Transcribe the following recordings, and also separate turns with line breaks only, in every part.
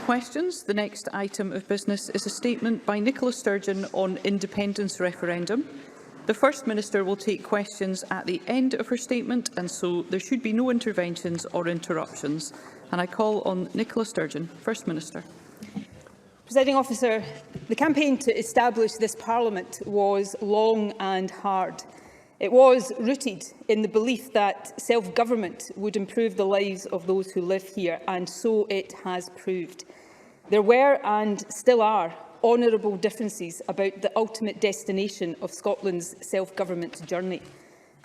questions. The next item of business is a statement by Nicola Sturgeon on independence referendum. The First Minister will take questions at the end of her statement, and so there should be no interventions or interruptions. And I call on Nicola Sturgeon, First Minister.
Presiding Officer, the campaign to establish this Parliament was long and hard. It was rooted in the belief that self-government would improve the lives of those who live here, and so it has proved. There were and still are honourable differences about the ultimate destination of Scotland's self-government journey.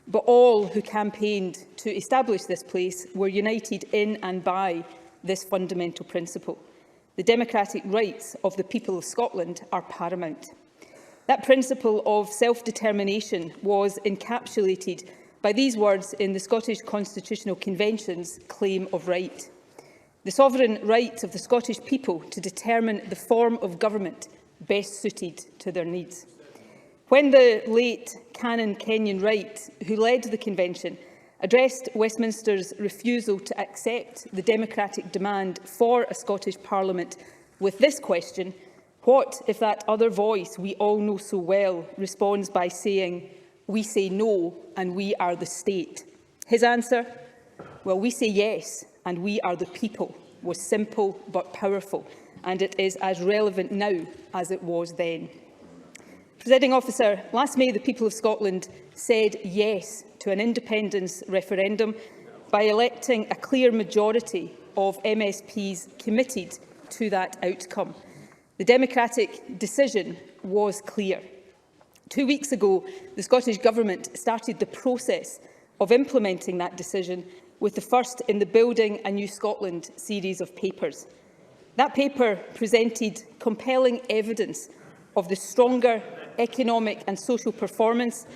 But all who campaigned to establish this place were united in and by this fundamental principle. The democratic rights of the people of Scotland are paramount. That principle of self-determination was encapsulated by these words in the Scottish Constitutional Convention's Claim of Right. The sovereign right of the Scottish people to determine the form of government best suited to their needs. When the late Canon Kenyon Wright, who led the Convention, addressed Westminster's refusal to accept the democratic demand for a Scottish Parliament with this question, what if that other voice we all know so well responds by saying, "We say no and we are the state"? His answer, "Well, we say yes and we are the people," was simple but powerful, and it is as relevant now as it was then. Presiding Officer, last May the people of Scotland said yes to an independence referendum by electing a clear majority of MSPs committed to that outcome. The democratic decision was clear. 2 weeks ago, the Scottish Government started the process of implementing that decision with the first in the Building a New Scotland series of papers. That paper presented compelling evidence of the stronger economic and social performance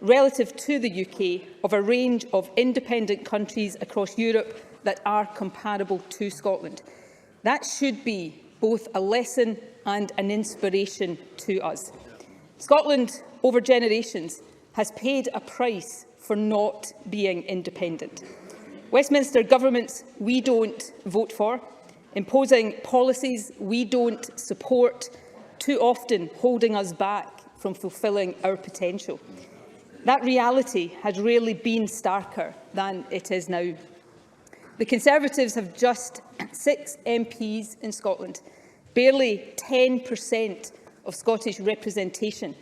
relative to the UK of a range of independent countries across Europe that are comparable to Scotland. That should be both a lesson and an inspiration to us. Scotland, over generations, has paid a price for not being independent. Westminster governments we don't vote for, imposing policies we don't support, too often holding us back from fulfilling our potential. That reality has rarely been starker than it is now. The Conservatives have just 6 MPs in Scotland, barely 10% of Scottish representation,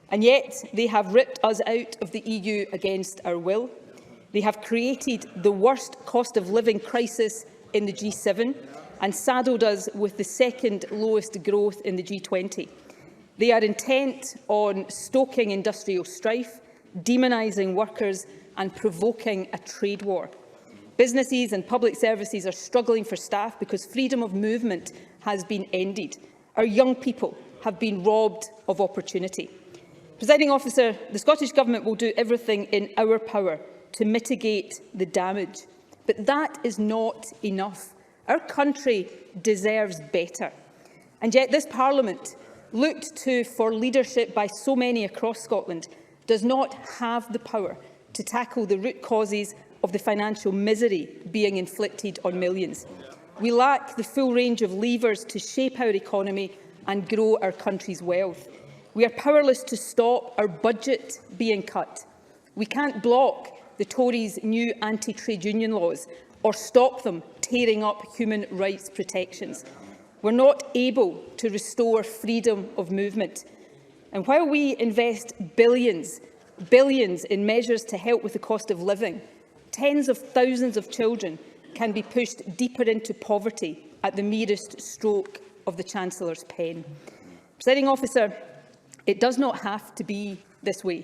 and yet they have ripped us out of the EU against our will. They have created the worst cost of living crisis in the G7 and saddled us with the second lowest growth in the G20. They are intent on stoking industrial strife, demonising workers and provoking a trade war. Businesses and public services are struggling for staff because freedom of movement has been ended. Our young people have been robbed of opportunity. Presiding Officer, the Scottish Government will do everything in our power to mitigate the damage. But that is not enough. Our country deserves better. And yet this Parliament, looked to for leadership by so many across Scotland, does not have the power to tackle the root causes of the financial misery being inflicted on millions. We lack the full range of levers to shape our economy and grow our country's wealth. We are powerless to stop our budget being cut. We can't block the Tories' new anti-trade union laws or stop them tearing up human rights protections. We're not able to restore freedom of movement. And while we invest billions in measures to help with the cost of living, tens of thousands of children can be pushed deeper into poverty at the merest stroke of the Chancellor's pen. Presiding Officer, it does not have to be this way.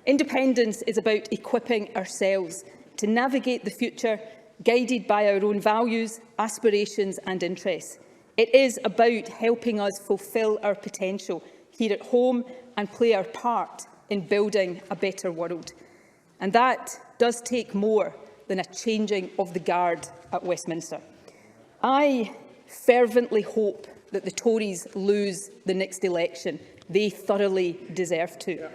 Independence is about equipping ourselves to navigate the future, guided by our own values, aspirations and interests. It is about helping us fulfil our potential here at home and play our part in building a better world. And that does take more than a changing of the guard at Westminster. I fervently hope that the Tories lose the next election. They thoroughly deserve to.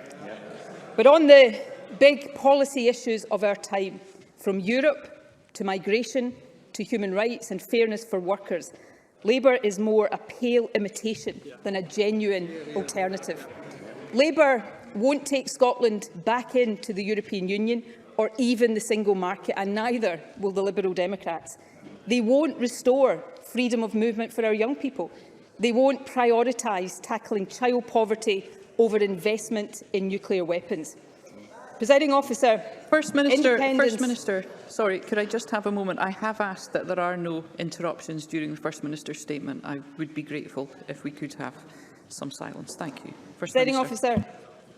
But on the big policy issues of our time, from Europe to migration to human rights and fairness for workers, Labour is more a pale imitation than a genuine alternative. Labour won't take Scotland back into the European Union or even the single market, and neither will the Liberal Democrats. They won't restore freedom of movement for our young people. They won't prioritise tackling child poverty over investment in nuclear weapons. Presiding Officer,
First Minister, sorry, could I just have a moment? I have asked that there are no interruptions during the First Minister's statement. I would be grateful if we could have some silence. Thank you. First
Presiding
Minister.
Officer,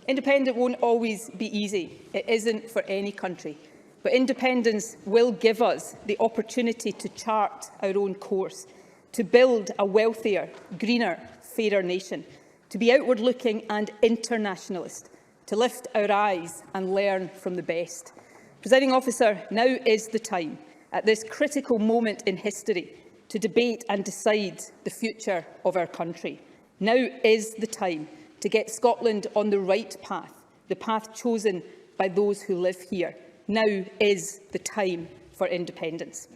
independence won't always be easy. It isn't for any country. But independence will give us the opportunity to chart our own course, to build a wealthier, greener, fairer nation, to be outward-looking and internationalist, to lift our eyes and learn from the best. Presiding Officer, now is the time, at this critical moment in history, to debate and decide the future of our country. Now is the time to get Scotland on the right path, the path chosen by those who live here. Now is the time for independence.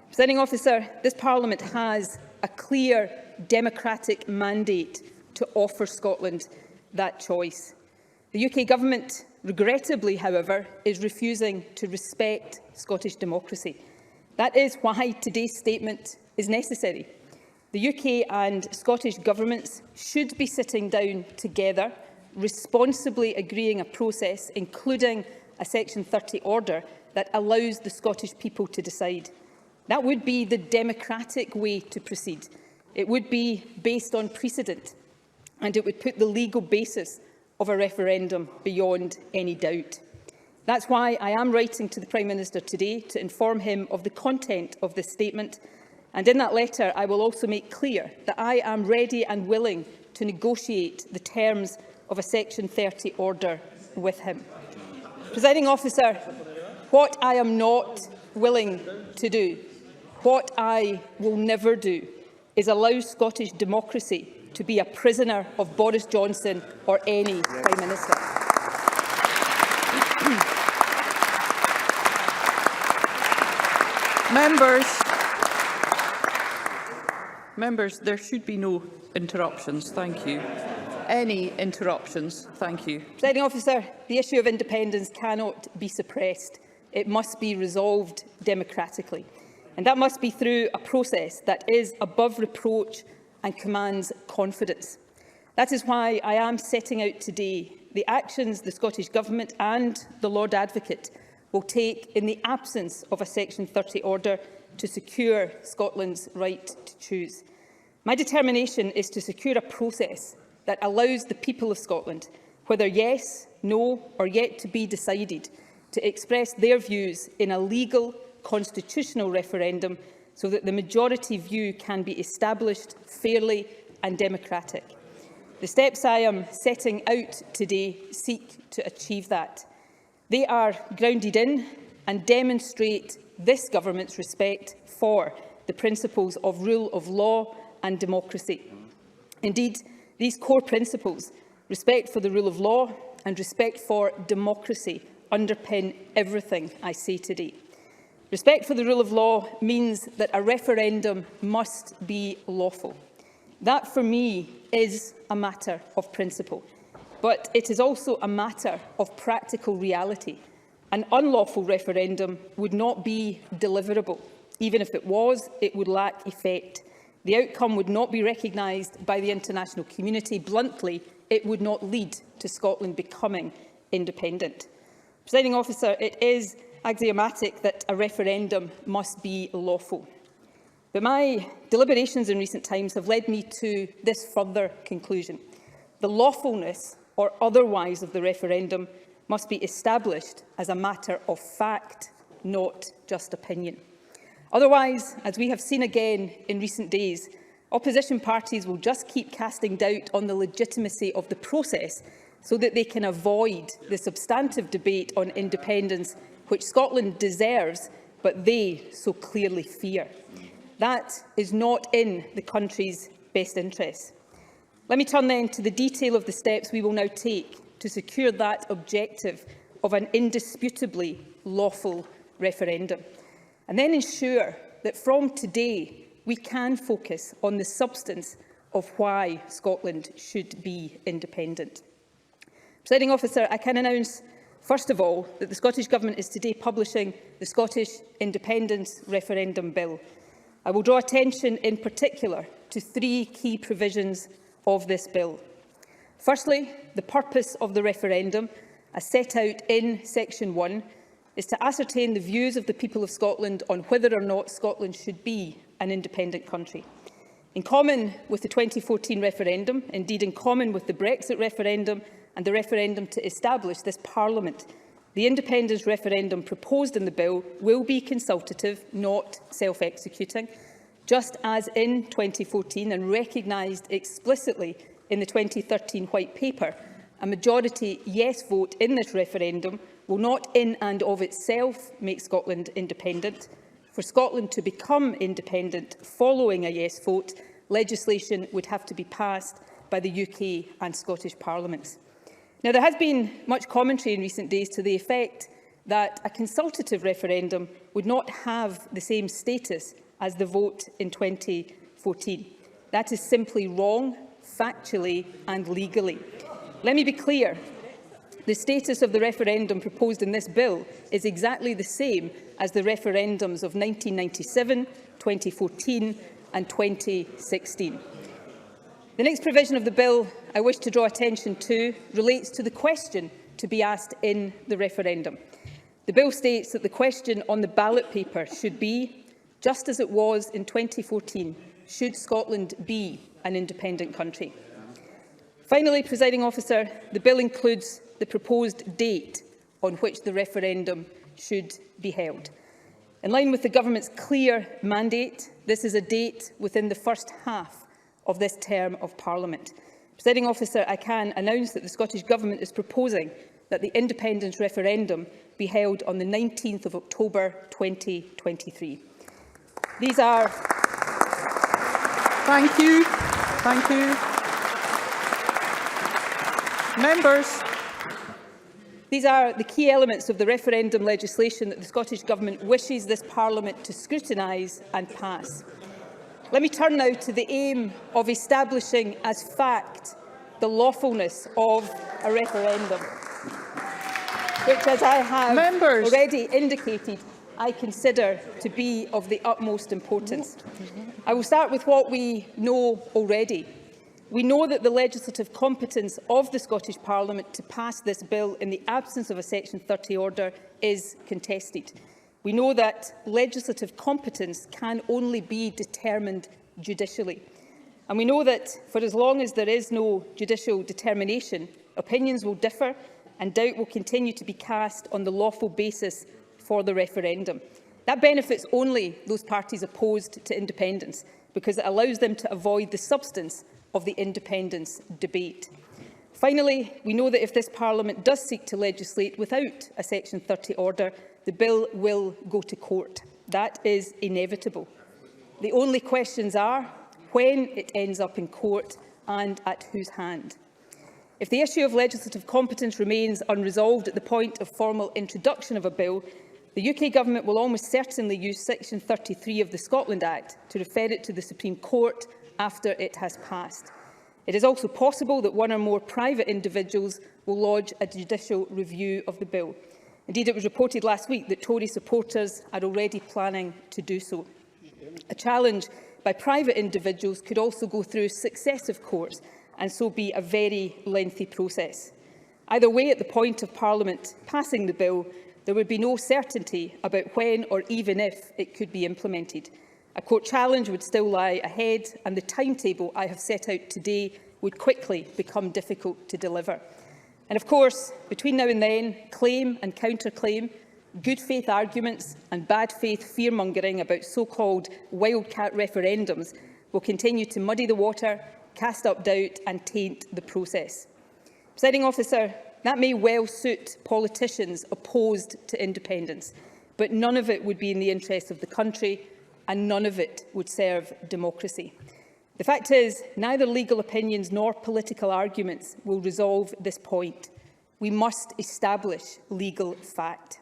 Presiding Officer, this Parliament has a clear democratic mandate to offer Scotland that choice. The UK Government, regrettably, however, is refusing to respect Scottish democracy. That is why today's statement is necessary. The UK and Scottish governments should be sitting down together, responsibly agreeing a process, including a Section 30 order, that allows the Scottish people to decide. That would be the democratic way to proceed. It would be based on precedent, and it would put the legal basis of a referendum beyond any doubt. That's why I am writing to the Prime Minister today to inform him of the content of this statement, and in that letter I will also make clear that I am ready and willing to negotiate the terms of a Section 30 order with him. Presiding Officer, what I am not willing to do, what I will never do, is allow Scottish democracy to be a prisoner of Boris Johnson or any Prime Minister.
Members, there should be no interruptions. Thank you. Any interruptions? Thank you.
Presiding Officer, the issue of independence cannot be suppressed. It must be resolved democratically. And that must be through a process that is above reproach and commands confidence. That is why I am setting out today the actions the Scottish Government and the Lord Advocate will take in the absence of a Section 30 order to secure Scotland's right to choose. My determination is to secure a process that allows the people of Scotland, whether yes, no or yet to be decided, to express their views in a legal, constitutional referendum so that the majority view can be established fairly and democratic. The steps I am setting out today seek to achieve that. They are grounded in and demonstrate this Government's respect for the principles of rule of law and democracy. Indeed, these core principles, respect for the rule of law and respect for democracy, underpin everything I say today. Respect for the rule of law means that a referendum must be lawful. That, for me, is a matter of principle, but it is also a matter of practical reality. An unlawful referendum would not be deliverable. Even if it was, it would lack effect. The outcome would not be recognised by the international community. Bluntly, it would not lead to Scotland becoming independent. Presiding Officer, it is axiomatic that a referendum must be lawful. But my deliberations in recent times have led me to this further conclusion. The lawfulness or otherwise of the referendum must be established as a matter of fact, not just opinion. Otherwise, as we have seen again in recent days, opposition parties will just keep casting doubt on the legitimacy of the process so that they can avoid the substantive debate on independence which Scotland deserves, but they so clearly fear. That is not in the country's best interests. Let me turn then to the detail of the steps we will now take to secure that objective of an indisputably lawful referendum, and then ensure that from today we can focus on the substance of why Scotland should be independent. Presiding Officer, I can announce, first of all, that the Scottish Government is today publishing the Scottish Independence Referendum Bill. I will draw attention in particular to three key provisions of this bill. Firstly, the purpose of the referendum, as set out in Section 1, is to ascertain the views of the people of Scotland on whether or not Scotland should be an independent country. In common with the 2014 referendum, indeed in common with the Brexit referendum and the referendum to establish this Parliament, the independence referendum proposed in the bill will be consultative, not self-executing, just as in 2014 and recognised explicitly in the 2013 White Paper. A majority yes vote in this referendum will not in and of itself make Scotland independent. For Scotland to become independent following a yes vote, legislation would have to be passed by the UK and Scottish Parliaments. Now, there has been much commentary in recent days to the effect that a consultative referendum would not have the same status as the vote in 2014. That is simply wrong, factually and legally. Let me be clear. The status of the referendum proposed in this bill is exactly the same as the referendums of 1997, 2014 and 2016. The next provision of the bill I wish to draw attention to relates to the question to be asked in the referendum. The bill states that the question on the ballot paper should be, just as it was in 2014, should Scotland be an independent country? Finally, Presiding Officer, the bill includes the proposed date on which the referendum should be held. In line with the Government's clear mandate, this is a date within the first half of this term of Parliament. Presiding Officer, I can announce that the Scottish Government is proposing that the independence referendum be held on the 19th of October 2023. These are...
Thank you. Thank you. Members.
These are the key elements of the referendum legislation that the Scottish Government wishes this Parliament to scrutinise and pass. Let me turn now to the aim of establishing as fact the lawfulness of a referendum, which, as I have already indicated, I consider to be of the utmost importance. I will start with what we know already. We know that the legislative competence of the Scottish Parliament to pass this bill in the absence of a Section 30 order is contested. We know that legislative competence can only be determined judicially. And we know that for as long as there is no judicial determination, opinions will differ and doubt will continue to be cast on the lawful basis for the referendum. That benefits only those parties opposed to independence, because it allows them to avoid the substance of the independence debate. Finally, we know that if this Parliament does seek to legislate without a Section 30 order, the bill will go to court. That is inevitable. The only questions are when it ends up in court and at whose hand. If the issue of legislative competence remains unresolved at the point of formal introduction of a bill, the UK Government will almost certainly use Section 33 of the Scotland Act to refer it to the Supreme Court after it has passed. It is also possible that one or more private individuals will lodge a judicial review of the bill. Indeed, it was reported last week that Tory supporters are already planning to do so. A challenge by private individuals could also go through successive courts and so be a very lengthy process. Either way, at the point of Parliament passing the bill, there would be no certainty about when or even if it could be implemented. A court challenge would still lie ahead, and the timetable I have set out today would quickly become difficult to deliver. And of course, between now and then, claim and counterclaim, good faith arguments and bad faith fear-mongering about so-called wildcat referendums will continue to muddy the water, cast up doubt and taint the process. Presiding Officer, that may well suit politicians opposed to independence, but none of it would be in the interests of the country, and none of it would serve democracy. The fact is, neither legal opinions nor political arguments will resolve this point. We must establish legal fact.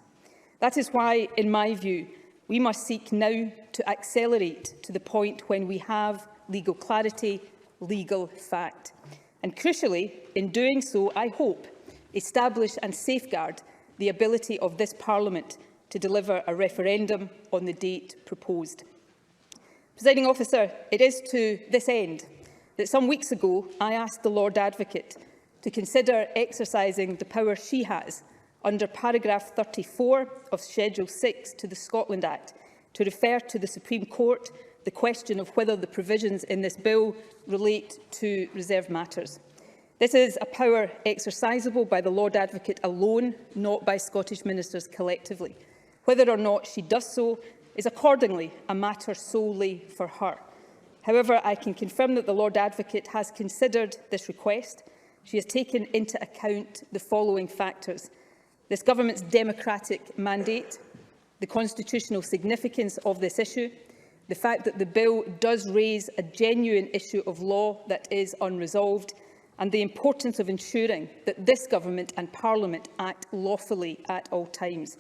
That is why, in my view, We must seek now to accelerate to the point when we have legal clarity, legal fact. And crucially, in doing so, I hope, establish and safeguard the ability of this Parliament to deliver a referendum on the date proposed. Presiding Officer, it is to this end that some weeks ago I asked the Lord Advocate to consider exercising the power she has under paragraph 34 of Schedule 6 to the Scotland Act to refer to the Supreme Court the question of whether the provisions in this bill relate to reserved matters. This is a power exercisable by the Lord Advocate alone, not by Scottish ministers collectively. Whether or not she does so is accordingly a matter solely for her. However, I can confirm that the Lord Advocate has considered this request. She has taken into account the following factors: this government's democratic mandate, the constitutional significance of this issue, the fact that the bill does raise a genuine issue of law that is unresolved, and the importance of ensuring that this government and Parliament act lawfully at all times.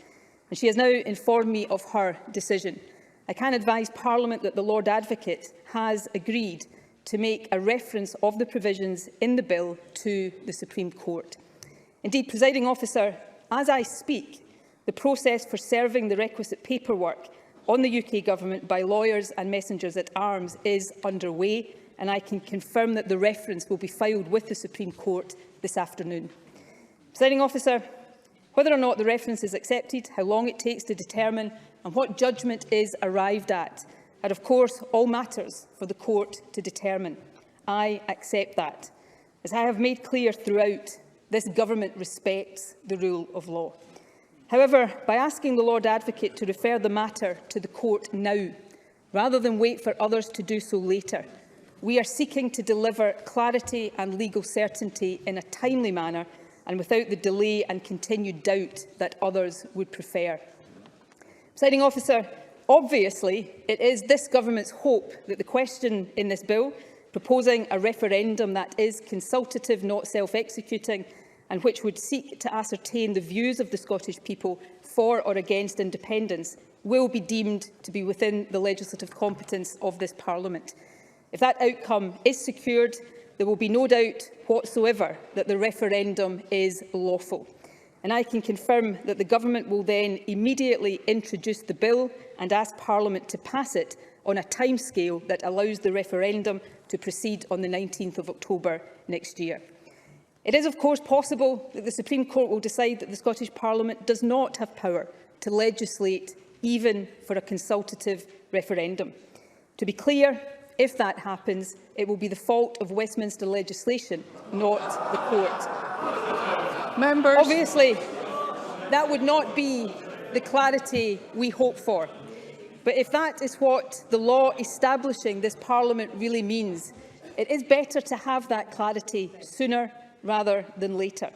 And she has now informed me of her decision. I can advise Parliament that the Lord Advocate has agreed to make a reference of the provisions in the bill to the Supreme Court. Indeed, Presiding Officer, as I speak, the process for serving the requisite paperwork on the UK Government by lawyers and messengers at arms is underway, and I can confirm that the reference will be filed with the Supreme Court this afternoon. Presiding Officer, whether or not the reference is accepted, how long it takes to determine and what judgment is arrived at are, of course, all matters for the court to determine. I accept that. As I have made clear throughout, this government respects the rule of law. However, by asking the Lord Advocate to refer the matter to the court now, rather than wait for others to do so later, we are seeking to deliver clarity and legal certainty in a timely manner and without the delay and continued doubt that others would prefer. Presiding Officer, obviously, it is this government's hope that the question in this bill, proposing a referendum that is consultative, not self-executing, and which would seek to ascertain the views of the Scottish people for or against independence, will be deemed to be within the legislative competence of this Parliament. If that outcome is secured, there will be no doubt whatsoever that the referendum is lawful. And I can confirm that the Government will then immediately introduce the bill and ask Parliament to pass it on a timescale that allows the referendum to proceed on the 19th of October next year. It is, of course, possible that the Supreme Court will decide that the Scottish Parliament does not have power to legislate even for a consultative referendum. To be clear, if that happens, it will be the fault of Westminster legislation, not the court.
Members.
Obviously, that would not be the clarity we hope for. But if that is what the law establishing this Parliament really means, it is better to have that clarity sooner rather than later.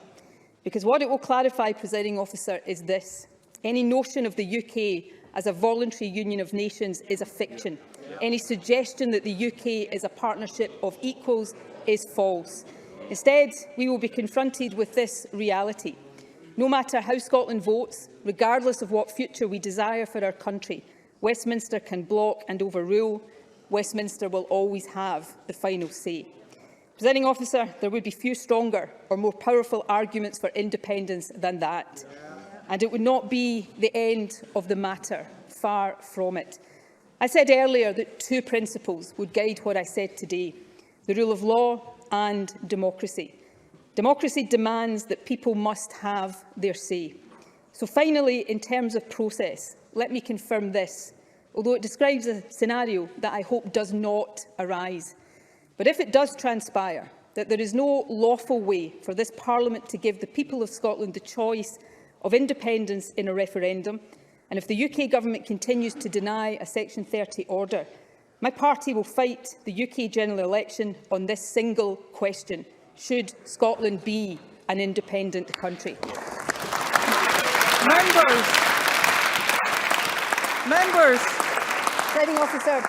Because what it will clarify, Presiding Officer, is this: any notion of the UK as a voluntary union of nations is a fiction. Any suggestion that the UK is a partnership of equals is false. Instead, we will be confronted with this reality. No matter how Scotland votes, regardless of what future we desire for our country, Westminster can block and overrule. Westminster will always have the final say. Presiding Officer, there would be few stronger or more powerful arguments for independence than that. And it would not be the end of the matter, far from it. I said earlier that two principles would guide what I said today: the rule of law and democracy. Democracy demands that people must have their say. So finally, in terms of process, let me confirm this, although it describes a scenario that I hope does not arise. But if it does transpire that there is no lawful way for this Parliament to give the people of Scotland the choice of independence in a referendum, and if the UK Government continues to deny a Section 30 order, my party will fight the UK general election on this single question: should Scotland be an independent country?
Members.
Presiding Officer.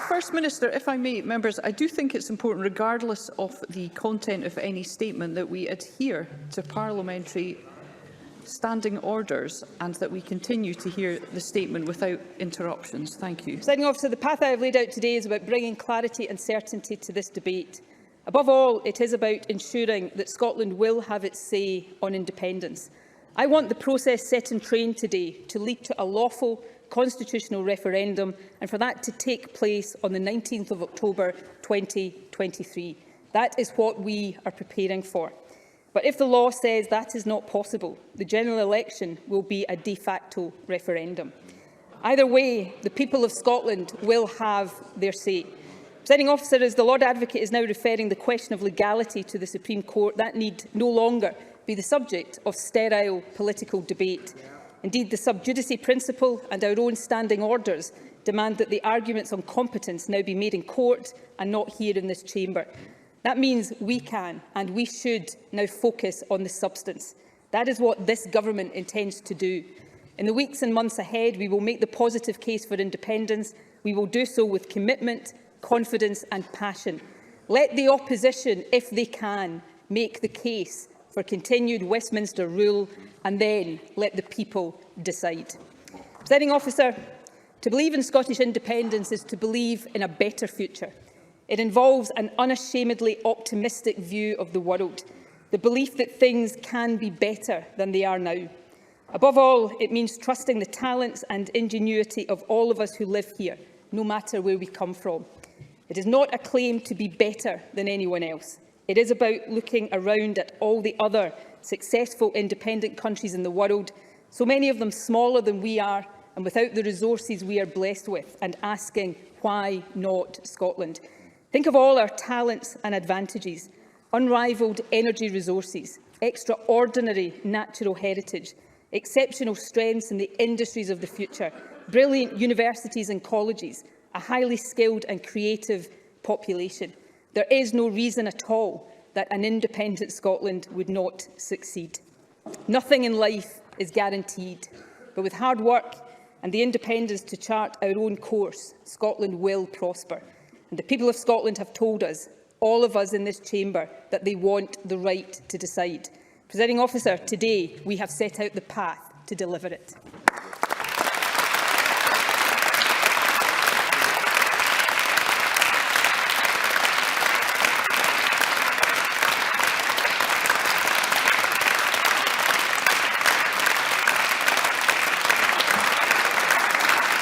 First Minister, if I may, members, I do think it's important, regardless of the content of any statement, that we adhere to parliamentary standing orders and that we continue to hear the statement without interruptions. Thank you.
Presiding Officer, the path I have laid out today is about bringing clarity and certainty to this debate. Above all, it is about ensuring that Scotland will have its say on independence. I want the process set in train today to lead to a lawful constitutional referendum and for that to take place on the 19th of October 2023. That is what we are preparing for. But if the law says that is not possible, the general election will be a de facto referendum. Either way, the people of Scotland will have their say. Presiding Officer, as the Lord Advocate is now referring the question of legality to the Supreme Court, that need no longer be the subject of sterile political debate. Indeed, the sub judice principle and our own standing orders demand that the arguments on competence now be made in court and not here in this chamber. That means we can and we should now focus on the substance. That is what this government intends to do. In the weeks and months ahead, we will make the positive case for independence. We will do so with commitment, confidence and passion. Let the opposition, if they can, make the case for continued Westminster rule, and then let the people decide. Presiding Officer, to believe in Scottish independence is to believe in a better future. It involves an unashamedly optimistic view of the world, the belief that things can be better than they are now. Above all, it means trusting the talents and ingenuity of all of us who live here, no matter where we come from. It is not a claim to be better than anyone else. It is about looking around at all the other successful independent countries in the world, so many of them smaller than we are and without the resources we are blessed with, and asking, why not Scotland? Think of all our talents and advantages, unrivalled energy resources, extraordinary natural heritage, exceptional strengths in the industries of the future, brilliant universities and colleges, a highly skilled and creative population. There is no reason at all that an independent Scotland would not succeed. Nothing in life is guaranteed, but with hard work and the independence to chart our own course, Scotland will prosper. And the people of Scotland have told us, all of us in this chamber, that they want the right to decide. Presiding Officer, today we have set out the path to deliver it.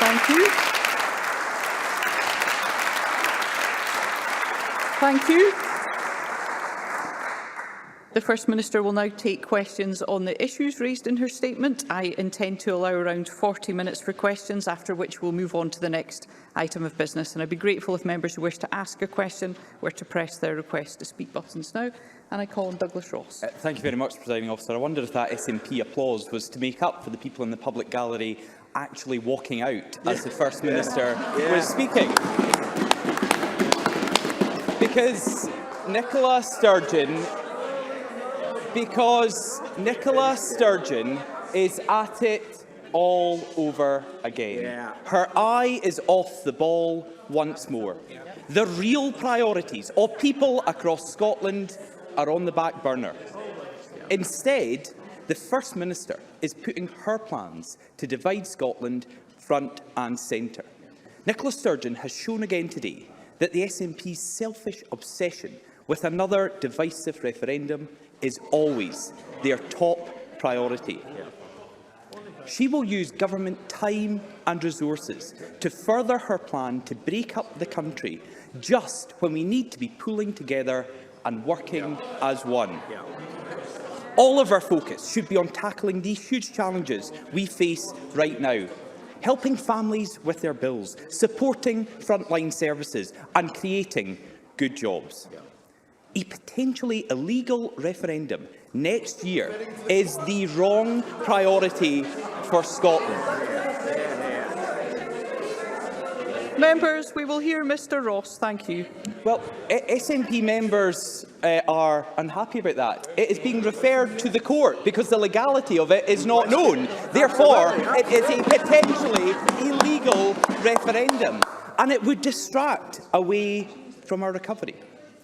Thank you. Thank you. The First Minister will now take questions on the issues raised in her statement. I intend to allow around 40 minutes for questions, after which we'll move on to the next item of business. And I'd be grateful if members who wish to ask a question were to press their request to speak buttons now. And I call on Douglas Ross.
Thank you very much, Presiding Officer. I wonder if that SNP applause was to make up for the people in the public gallery actually walking out as the First Minister was speaking. Because Nicola Sturgeon is at it all over again. Her eye is off the ball once more. The real priorities of people across Scotland are on the back burner. Instead, the First Minister is putting her plans to divide Scotland front and centre. Nicola Sturgeon has shown again today that the SNP's selfish obsession with another divisive referendum is always their top priority. She will use government time and resources to further her plan to break up the country just when we need to be pulling together and working as one. All of our focus should be on tackling these huge challenges we face right now, helping families with their bills, supporting frontline services and creating good jobs. A potentially illegal referendum next year is the wrong priority for Scotland.
Members, we will hear Mr Ross. Thank you.
Well, SNP members are unhappy about that. It is being referred to the court because the legality of it is not known. Therefore, it is a potentially illegal referendum, and it would distract away from our recovery.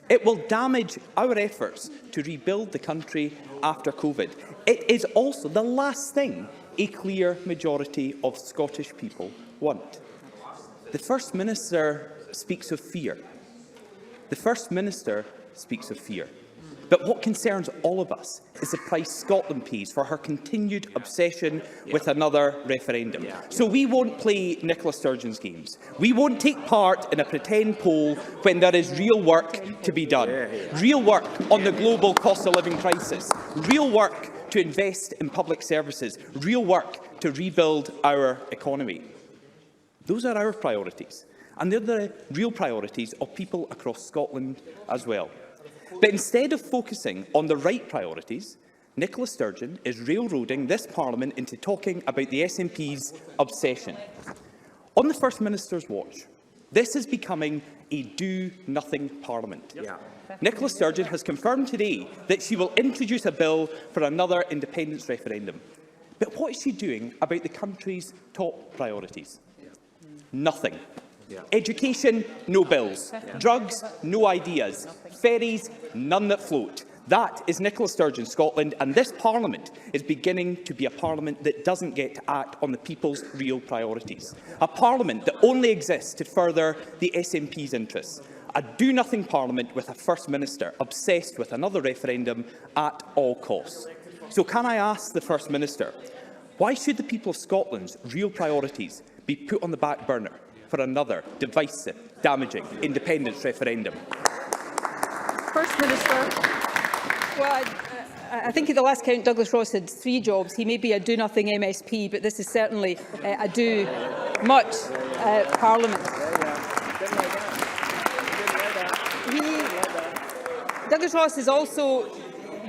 It will damage our efforts to rebuild the country after COVID. It is also the last thing a clear majority of Scottish people want. The First Minister speaks of fear. The First Minister speaks of fear. But what concerns all of us is the price Scotland pays for her continued obsession with another referendum. So we won't play Nicola Sturgeon's games. We won't take part in a pretend poll when there is real work to be done. Real work on the global cost of living crisis. Real work to invest in public services. Real work to rebuild our economy. Those are our priorities. And they're the real priorities of people across Scotland as well. But instead of focusing on the right priorities, Nicola Sturgeon is railroading this Parliament into talking about the SNP's obsession. On the First Minister's watch, this is becoming a do-nothing Parliament. Nicola Sturgeon has confirmed today that she will introduce a bill for another independence referendum. But what is she doing about the country's top priorities? Nothing. Education, no bills. Drugs, no ideas. Ferries, none that float. That is Nicola Sturgeon Scotland, and this Parliament is beginning to be a Parliament that doesn't get to act on the people's real priorities. A Parliament that only exists to further the SNP's interests. A do-nothing Parliament with a First Minister obsessed with another referendum at all costs. So can I ask the First Minister, why should the people of Scotland's real priorities be put on the back burner for another divisive, damaging independence referendum?
First Minister.
Well, I think at the last count Douglas Ross had 3 jobs. He may be a do-nothing MSP, but this is certainly a do-much Parliament. Douglas Ross has also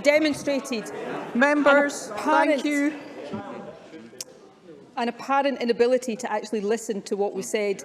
demonstrated
Members, thank you.
An apparent inability to actually listen to what was said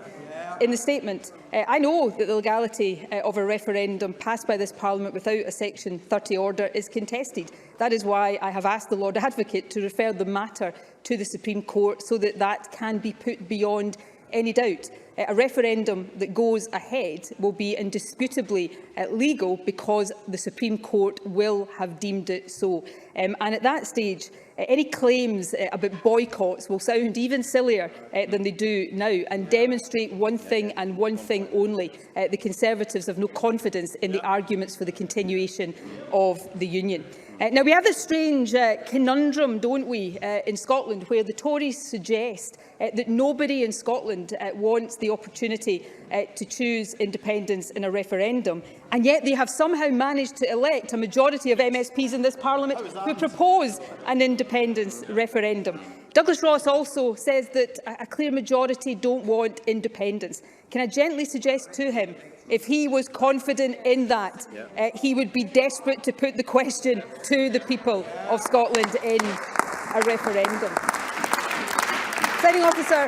in the statement. I know that the legality of a referendum passed by this Parliament without a Section 30 order is contested. That is why I have asked the Lord Advocate to refer the matter to the Supreme Court so that that can be put beyond any doubt. A referendum that goes ahead will be indisputably legal because the Supreme Court will have deemed it so. And at that stage, any claims about boycotts will sound even sillier than they do now and demonstrate one thing and one thing only. The Conservatives have no confidence in the arguments for the continuation of the Union. Now, we have this strange conundrum, don't we, in Scotland, where the Tories suggest that nobody in Scotland wants the opportunity to choose independence in a referendum, and yet they have somehow managed to elect a majority of MSPs in this Parliament who propose an independence referendum. Douglas Ross also says that a clear majority don't want independence. Can I gently suggest to him, if he was confident in that, he would be desperate to put the question to the people of Scotland in a referendum. Presiding Officer,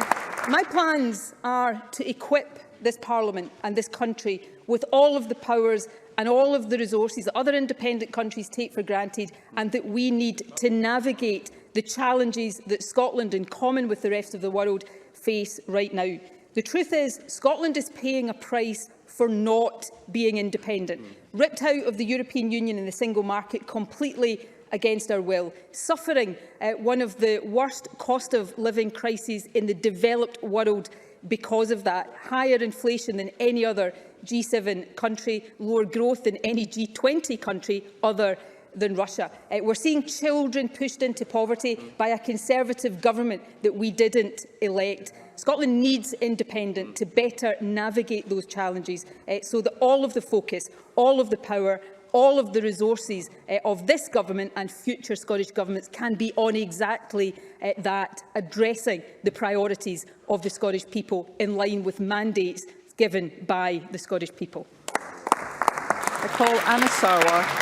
my plans are to equip this Parliament and this country with all of the powers and all of the resources that other independent countries take for granted and that we need to navigate the challenges that Scotland, in common with the rest of the world, face right now. The truth is, Scotland is paying a price for not being independent, ripped out of the European Union and the single market completely against our will, suffering one of the worst cost of living crises in the developed world because of that, higher inflation than any other G7 country, lower growth than any G20 country other than Russia. We're seeing children pushed into poverty by a Conservative government that we didn't elect. Scotland needs independence to better navigate those challenges so that all of the focus, all of the power, all of the resources of this government and future Scottish governments can be on exactly that, addressing the priorities of the Scottish people in line with mandates given by the Scottish people.
I call Anna Sarwar.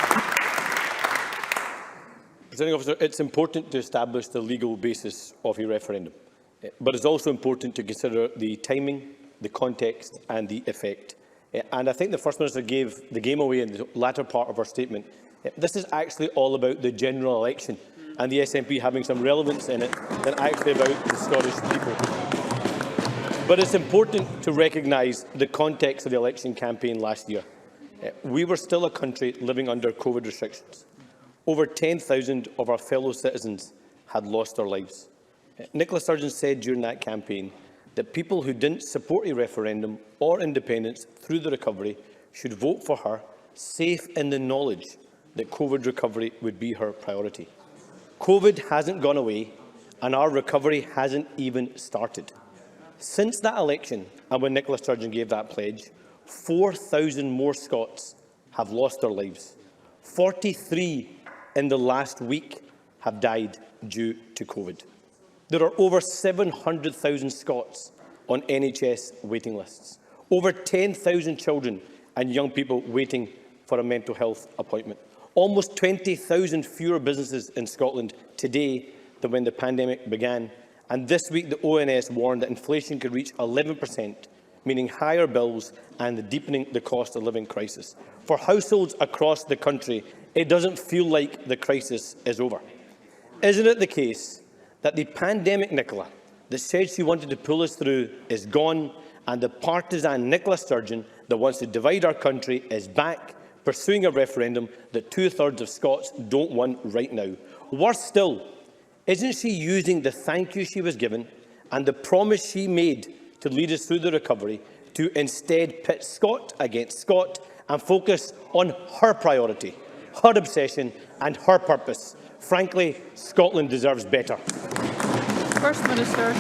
Presiding Officer, it's important to establish the legal basis of a referendum, but it's also important to consider the timing, the context and the effect. And I think the First Minister gave the game away in the latter part of her statement. This is actually all about the general election and the SNP having some relevance in it than actually about the Scottish people. But it's important to recognise the context of the election campaign last year. we were still a country living under COVID restrictions. Over 10,000 of our fellow citizens had lost their lives. Nicola Sturgeon said during that campaign that people who didn't support a referendum or independence through the recovery should vote for her, safe in the knowledge that COVID recovery would be her priority. COVID hasn't gone away, and our recovery hasn't even started. Since that election, and when Nicola Sturgeon gave that pledge, 4,000 more Scots have lost their lives. 43 in the last week have died due to COVID. There are over 700,000 Scots on NHS waiting lists. Over 10,000 children and young people waiting for a mental health appointment. Almost 20,000 fewer businesses in Scotland today than when the pandemic began. And this week, the ONS warned that inflation could reach 11%, meaning higher bills and deepening the cost of living crisis. For households across the country, it doesn't feel like the crisis is over. Isn't it the case that the pandemic Nicola that said she wanted to pull us through is gone, and the partisan Nicola Sturgeon that wants to divide our country is back, pursuing a referendum that 2/3 of Scots don't want right now? Worse still, isn't she using the thank you she was given and the promise she made to lead us through the recovery to instead pit Scot against Scot and focus on her priority, her obsession and her purpose? Frankly, Scotland deserves better.
First Minister.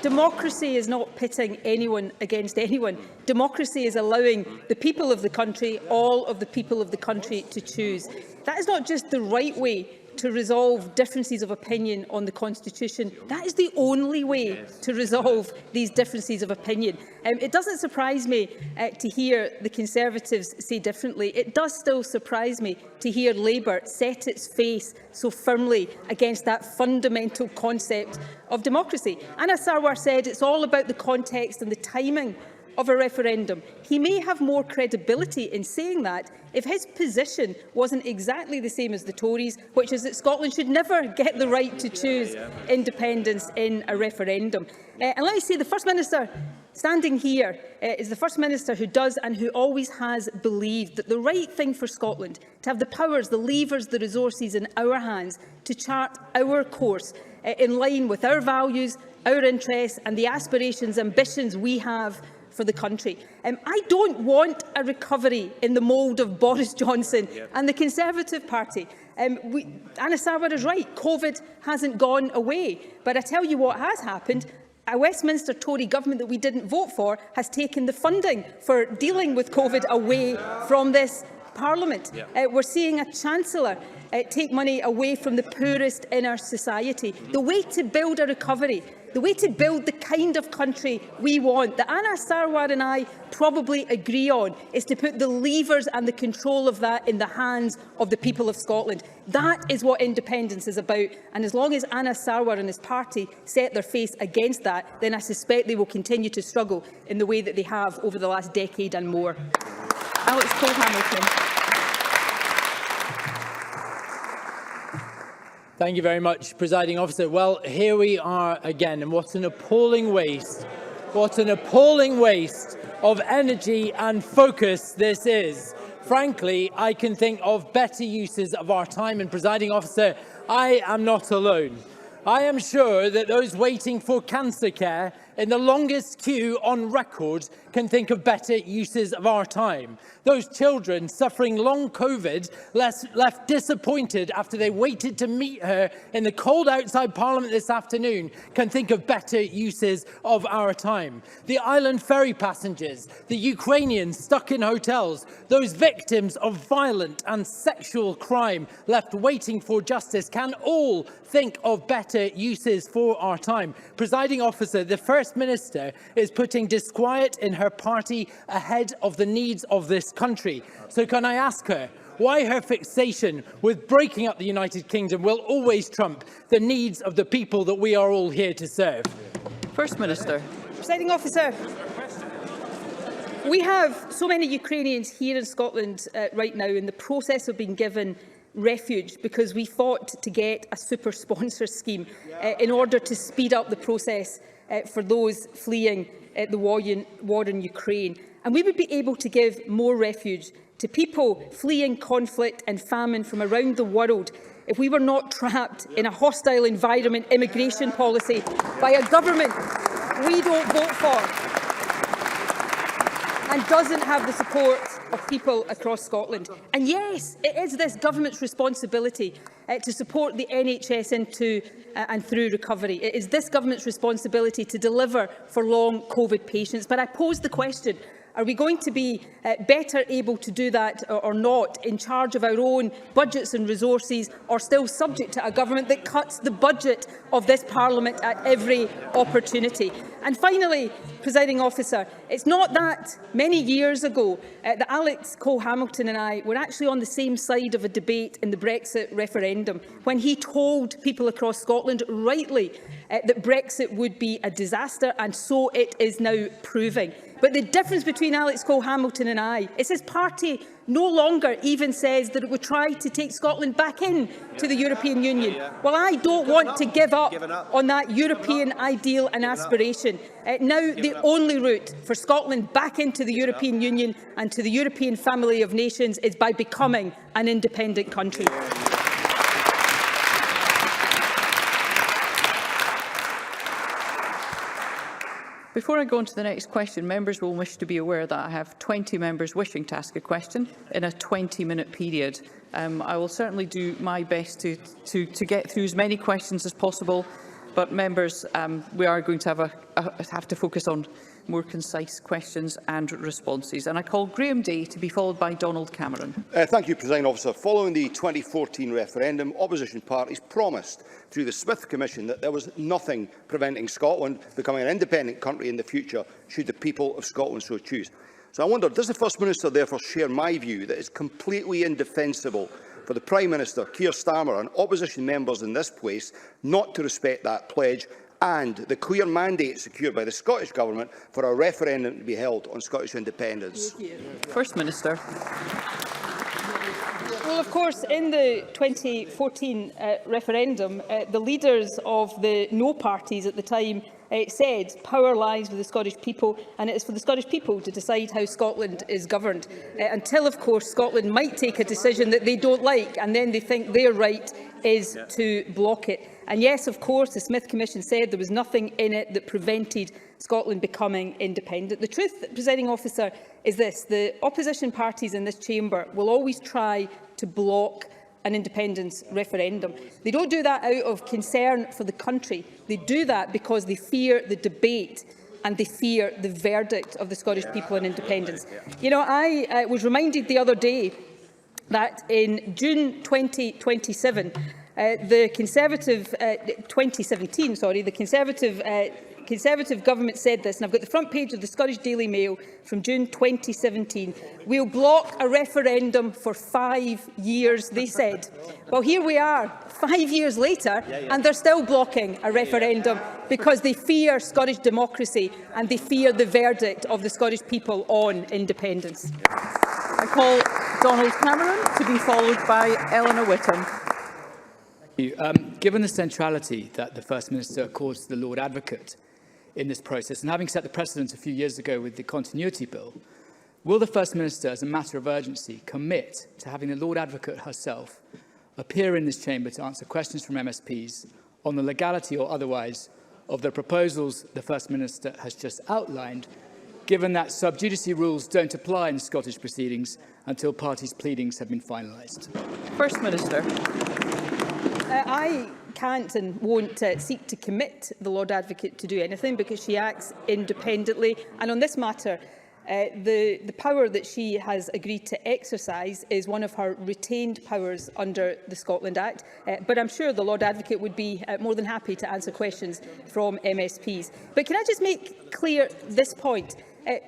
Democracy is not pitting anyone against anyone. Democracy is allowing the people of the country, all of the people of the country, to choose. That is not just the right way to resolve differences of opinion on the Constitution. That is the only way to resolve these differences of opinion. It doesn't surprise me to hear the Conservatives say differently. It does still surprise me to hear Labour set its face so firmly against that fundamental concept of democracy. Anas Sarwar said it's all about the context and the timing of a referendum. He may have more credibility in saying that if his position wasn't exactly the same as the Tories, which is that Scotland should never get the right to choose independence in a referendum. And let me say, the First Minister standing here is the First Minister who does and who always has believed that the right thing for Scotland, to have the powers, the levers, the resources in our hands to chart our course in line with our values, our interests and the aspirations, ambitions we have for the country. I don't want a recovery in the mould of Boris Johnson and the Conservative Party. Anas Sarwar is right, COVID hasn't gone away. But I tell you what has happened. A Westminster Tory government that we didn't vote for has taken the funding for dealing with COVID away from this Parliament. We're seeing a Chancellor take money away from the poorest in our society. The way to build a recovery, the way to build the kind of country we want, that Anas Sarwar and I probably agree on, is to put the levers and the control of that in the hands of the people of Scotland. That is what independence is about. And as long as Anas Sarwar and his party set their face against that, then I suspect they will continue to struggle in the way that they have over the last decade and more.
Alex Cole-Hamilton.
Thank you very much, Presiding Officer. Well, here we are again, and what an appalling waste. What an appalling waste of energy and focus this is. Frankly, I can think of better uses of our time, and Presiding Officer, I am not alone. I am sure that those waiting for cancer care in the longest queue on record can think of better uses of our time. Those children suffering long COVID, left disappointed after they waited to meet her in the cold outside Parliament this afternoon, can think of better uses of our time. The island ferry passengers, the Ukrainians stuck in hotels, those victims of violent and sexual crime left waiting for justice can all think of better uses for our time. Presiding Officer, the First Minister is putting disquiet in her party ahead of the needs of this country. So can I ask her why her fixation with breaking up the United Kingdom will always trump the needs of the people that we are all here to serve?
First Minister.
Presiding Officer, we have so many Ukrainians here in Scotland right now in the process of being given refuge because we fought to get a super sponsor scheme in order to speed up the process for those fleeing the war in Ukraine. And we would be able to give more refuge to people fleeing conflict and famine from around the world if we were not trapped in a hostile environment immigration policy by a government we don't vote for and doesn't have the support of people across Scotland. And yes, it is this government's responsibility to support the NHS into and through recovery. It is this government's responsibility to deliver for long COVID patients. But I pose the question, are we going to be better able to do that or not, in charge of our own budgets and resources, or still subject to a government that cuts the budget of this Parliament at every opportunity? And finally, Presiding Officer, it's not that many years ago that Alex Cole-Hamilton and I were actually on the same side of a debate in the Brexit referendum, when he told people across Scotland, rightly, that Brexit would be a disaster, and so it is now proving. But the difference between Alex Cole-Hamilton and I is his party no longer even says that it would try to take Scotland back in to the European Union. Well, I don't want to give up on that European ideal and aspiration. Now the only route for Scotland back into the European Union and to the European family of nations is by becoming an independent country.
Before I go on to the next question, members will wish to be aware that I have 20 members wishing to ask a question in a 20-minute period. I will certainly do my best to get through as many questions as possible, but members, we are going to have to focus on more concise questions and responses. And I call Graham Day to be followed by Donald Cameron.
Thank you, Presiding Officer. Following the 2014 referendum, opposition parties promised through the Smith Commission that there was nothing preventing Scotland becoming an independent country in the future, should the people of Scotland so choose. So I wonder, does the First Minister therefore share my view that it's completely indefensible for the Prime Minister, Keir Starmer, and opposition members in this place not to respect that pledge and the clear mandate secured by the Scottish Government for a referendum to be held on Scottish independence?
First Minister.
Well, of course, in the 2014 referendum, the leaders of the no parties at the time said power lies with the Scottish people, and it is for the Scottish people to decide how Scotland is governed, until, of course, Scotland might take a decision that they don't like, and then they think their right is to block it. And yes, of course, the Smith Commission said there was nothing in it that prevented Scotland becoming independent. The truth, Presiding Officer, is this: the opposition parties in this chamber will always try to block an independence referendum. They don't do that out of concern for the country. They do that because they fear the debate and they fear the verdict of the Scottish people on independence. You know, I was reminded the other day that in June 2027, the Conservative 2017, sorry, the Conservative government said this, and I've got the front page of the Scottish Daily Mail from June 2017. We'll block a referendum for 5 years, they said. Well, here we are, 5 years later, and they're still blocking a referendum because they fear Scottish democracy and they fear the verdict of the Scottish people on independence.
I call Donald Cameron to be followed by Eleanor Whittam.
Given the centrality that the First Minister accords to the Lord Advocate in this process, and having set the precedent a few years ago with the Continuity Bill, will the First Minister, as a matter of urgency, commit to having the Lord Advocate herself appear in this chamber to answer questions from MSPs on the legality or otherwise of the proposals the First Minister has just outlined, given that sub judice rules don't apply in Scottish proceedings until parties' pleadings have been finalised?
First Minister.
I can't and won't seek to commit the Lord Advocate to do anything because she acts independently. And on this matter, the power that she has agreed to exercise is one of her retained powers under the Scotland Act. But I'm sure the Lord Advocate would be more than happy to answer questions from MSPs. But can I just make clear this point?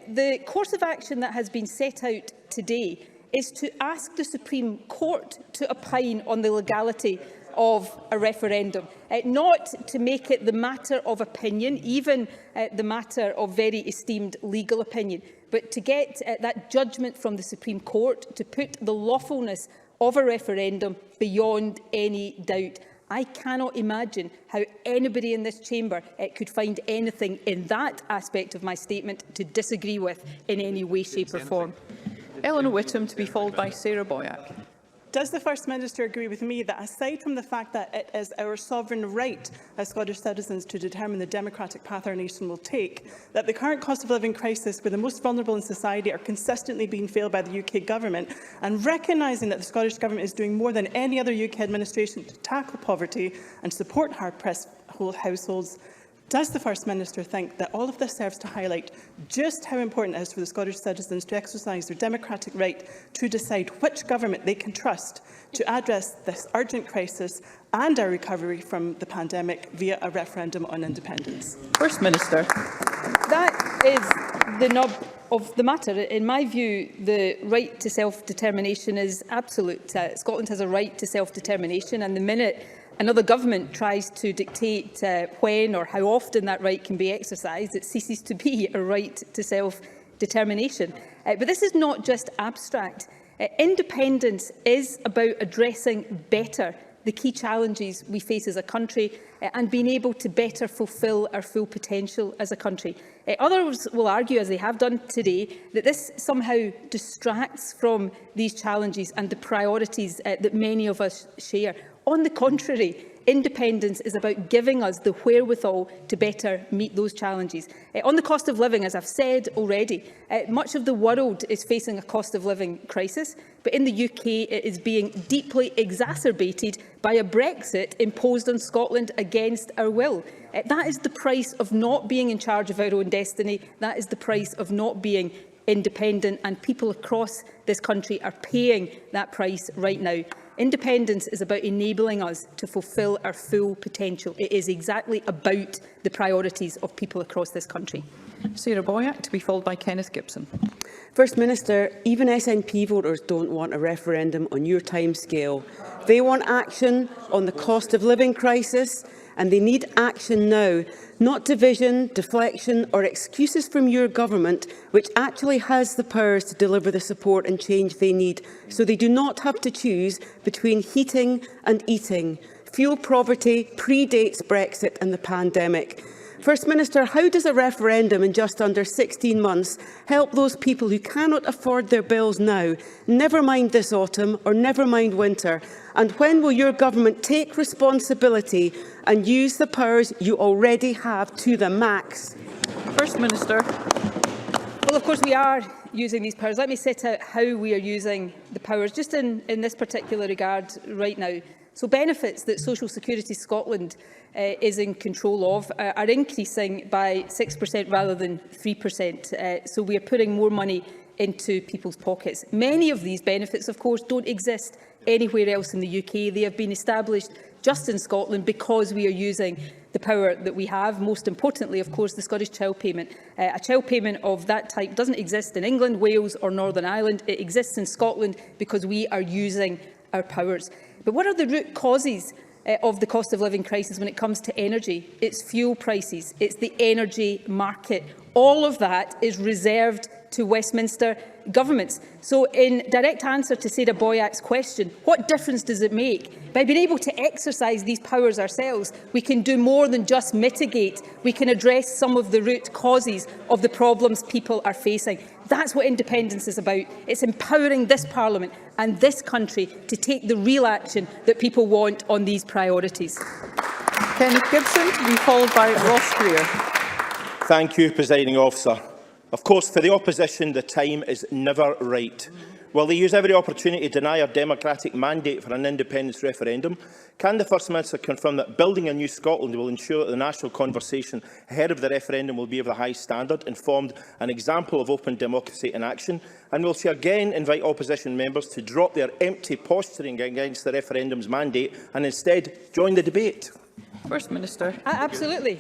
The course of action that has been set out today is to ask the Supreme Court to opine on the legality of a referendum, not to make it the matter of opinion, even the matter of very esteemed legal opinion, but to get that judgment from the Supreme Court to put the lawfulness of a referendum beyond any doubt. I cannot imagine how anybody in this chamber could find anything in that aspect of my statement to disagree with in any way, shape or form.
Eleanor Whittam, to be followed by Sarah Boyack.
Does the First Minister agree with me that, aside from the fact that it is our sovereign right as Scottish citizens to determine the democratic path our nation will take, that the current cost of living crisis where the most vulnerable in society are consistently being failed by the UK Government, and recognising that the Scottish Government is doing more than any other UK administration to tackle poverty and support hard-pressed households, does the First Minister think that all of this serves to highlight just how important it is for the Scottish citizens to exercise their democratic right to decide which government they can trust to address this urgent crisis and our recovery from the pandemic via a referendum on independence?
First Minister.
That is the nub of the matter. In my view, the right to self-determination is absolute. Scotland has a right to self-determination, and the minute another government tries to dictate when or how often that right can be exercised, it ceases to be a right to self-determination. But this is not just abstract. Independence is about addressing better the key challenges we face as a country and being able to better fulfil our full potential as a country. Others will argue, as they have done today, that this somehow distracts from these challenges and the priorities that many of us share. On the contrary, independence is about giving us the wherewithal to better meet those challenges. On the cost of living, as I've said already, much of the world is facing a cost of living crisis, but in the UK it is being deeply exacerbated by a Brexit imposed on Scotland against our will. That is the price of not being in charge of our own destiny. That is the price of not being independent, and people across this country are paying that price right now. Independence is about enabling us to fulfil our full potential. It is exactly about the priorities of people across this country.
Sarah Boyack, to be followed by Kenneth Gibson.
First Minister, even SNP voters don't want a referendum on your timescale. They want action on the cost of living crisis, and they need action now, not division, deflection or excuses from your government, which actually has the powers to deliver the support and change they need, so they do not have to choose between heating and eating. Fuel poverty predates Brexit and the pandemic. First Minister, how does a referendum in just under 16 months help those people who cannot afford their bills now, never mind this autumn or never mind winter? And when will your government take responsibility and use the powers you already have to the max?
First Minister.
Well, of course, we are using these powers. Let me set out how we are using the powers, just in this particular regard right now. So benefits that Social Security Scotland is in control of are increasing by 6% rather than 3%. So we are putting more money into people's pockets. Many of these benefits, of course, don't exist anywhere else in the UK. They have been established just in Scotland because we are using the power that we have. Most importantly, of course, the Scottish Child Payment. A child payment of that type doesn't exist in England, Wales or Northern Ireland. It exists in Scotland because we are using our powers. But what are the root causes of the cost of living crisis when it comes to energy? It's fuel prices, it's the energy market. All of that is reserved to Westminster governments. So in direct answer to Sarah Boyack's question, what difference does it make? By being able to exercise these powers ourselves, we can do more than just mitigate. We can address some of the root causes of the problems people are facing. That's what independence is about. It's empowering this Parliament and this country to take the real action that people want on these priorities.
Kenneth Gibson, to be followed by Ross Greer.
Thank you, Presiding Officer. Of course, for the opposition, the time is never right. While they use every opportunity to deny our democratic mandate for an independence referendum, can the First Minister confirm that building a new Scotland will ensure that the national conversation ahead of the referendum will be of a high standard, informed and example of open democracy in action? And will she again invite opposition members to drop their empty posturing against the referendum's mandate and instead join the debate?
First Minister.
Absolutely.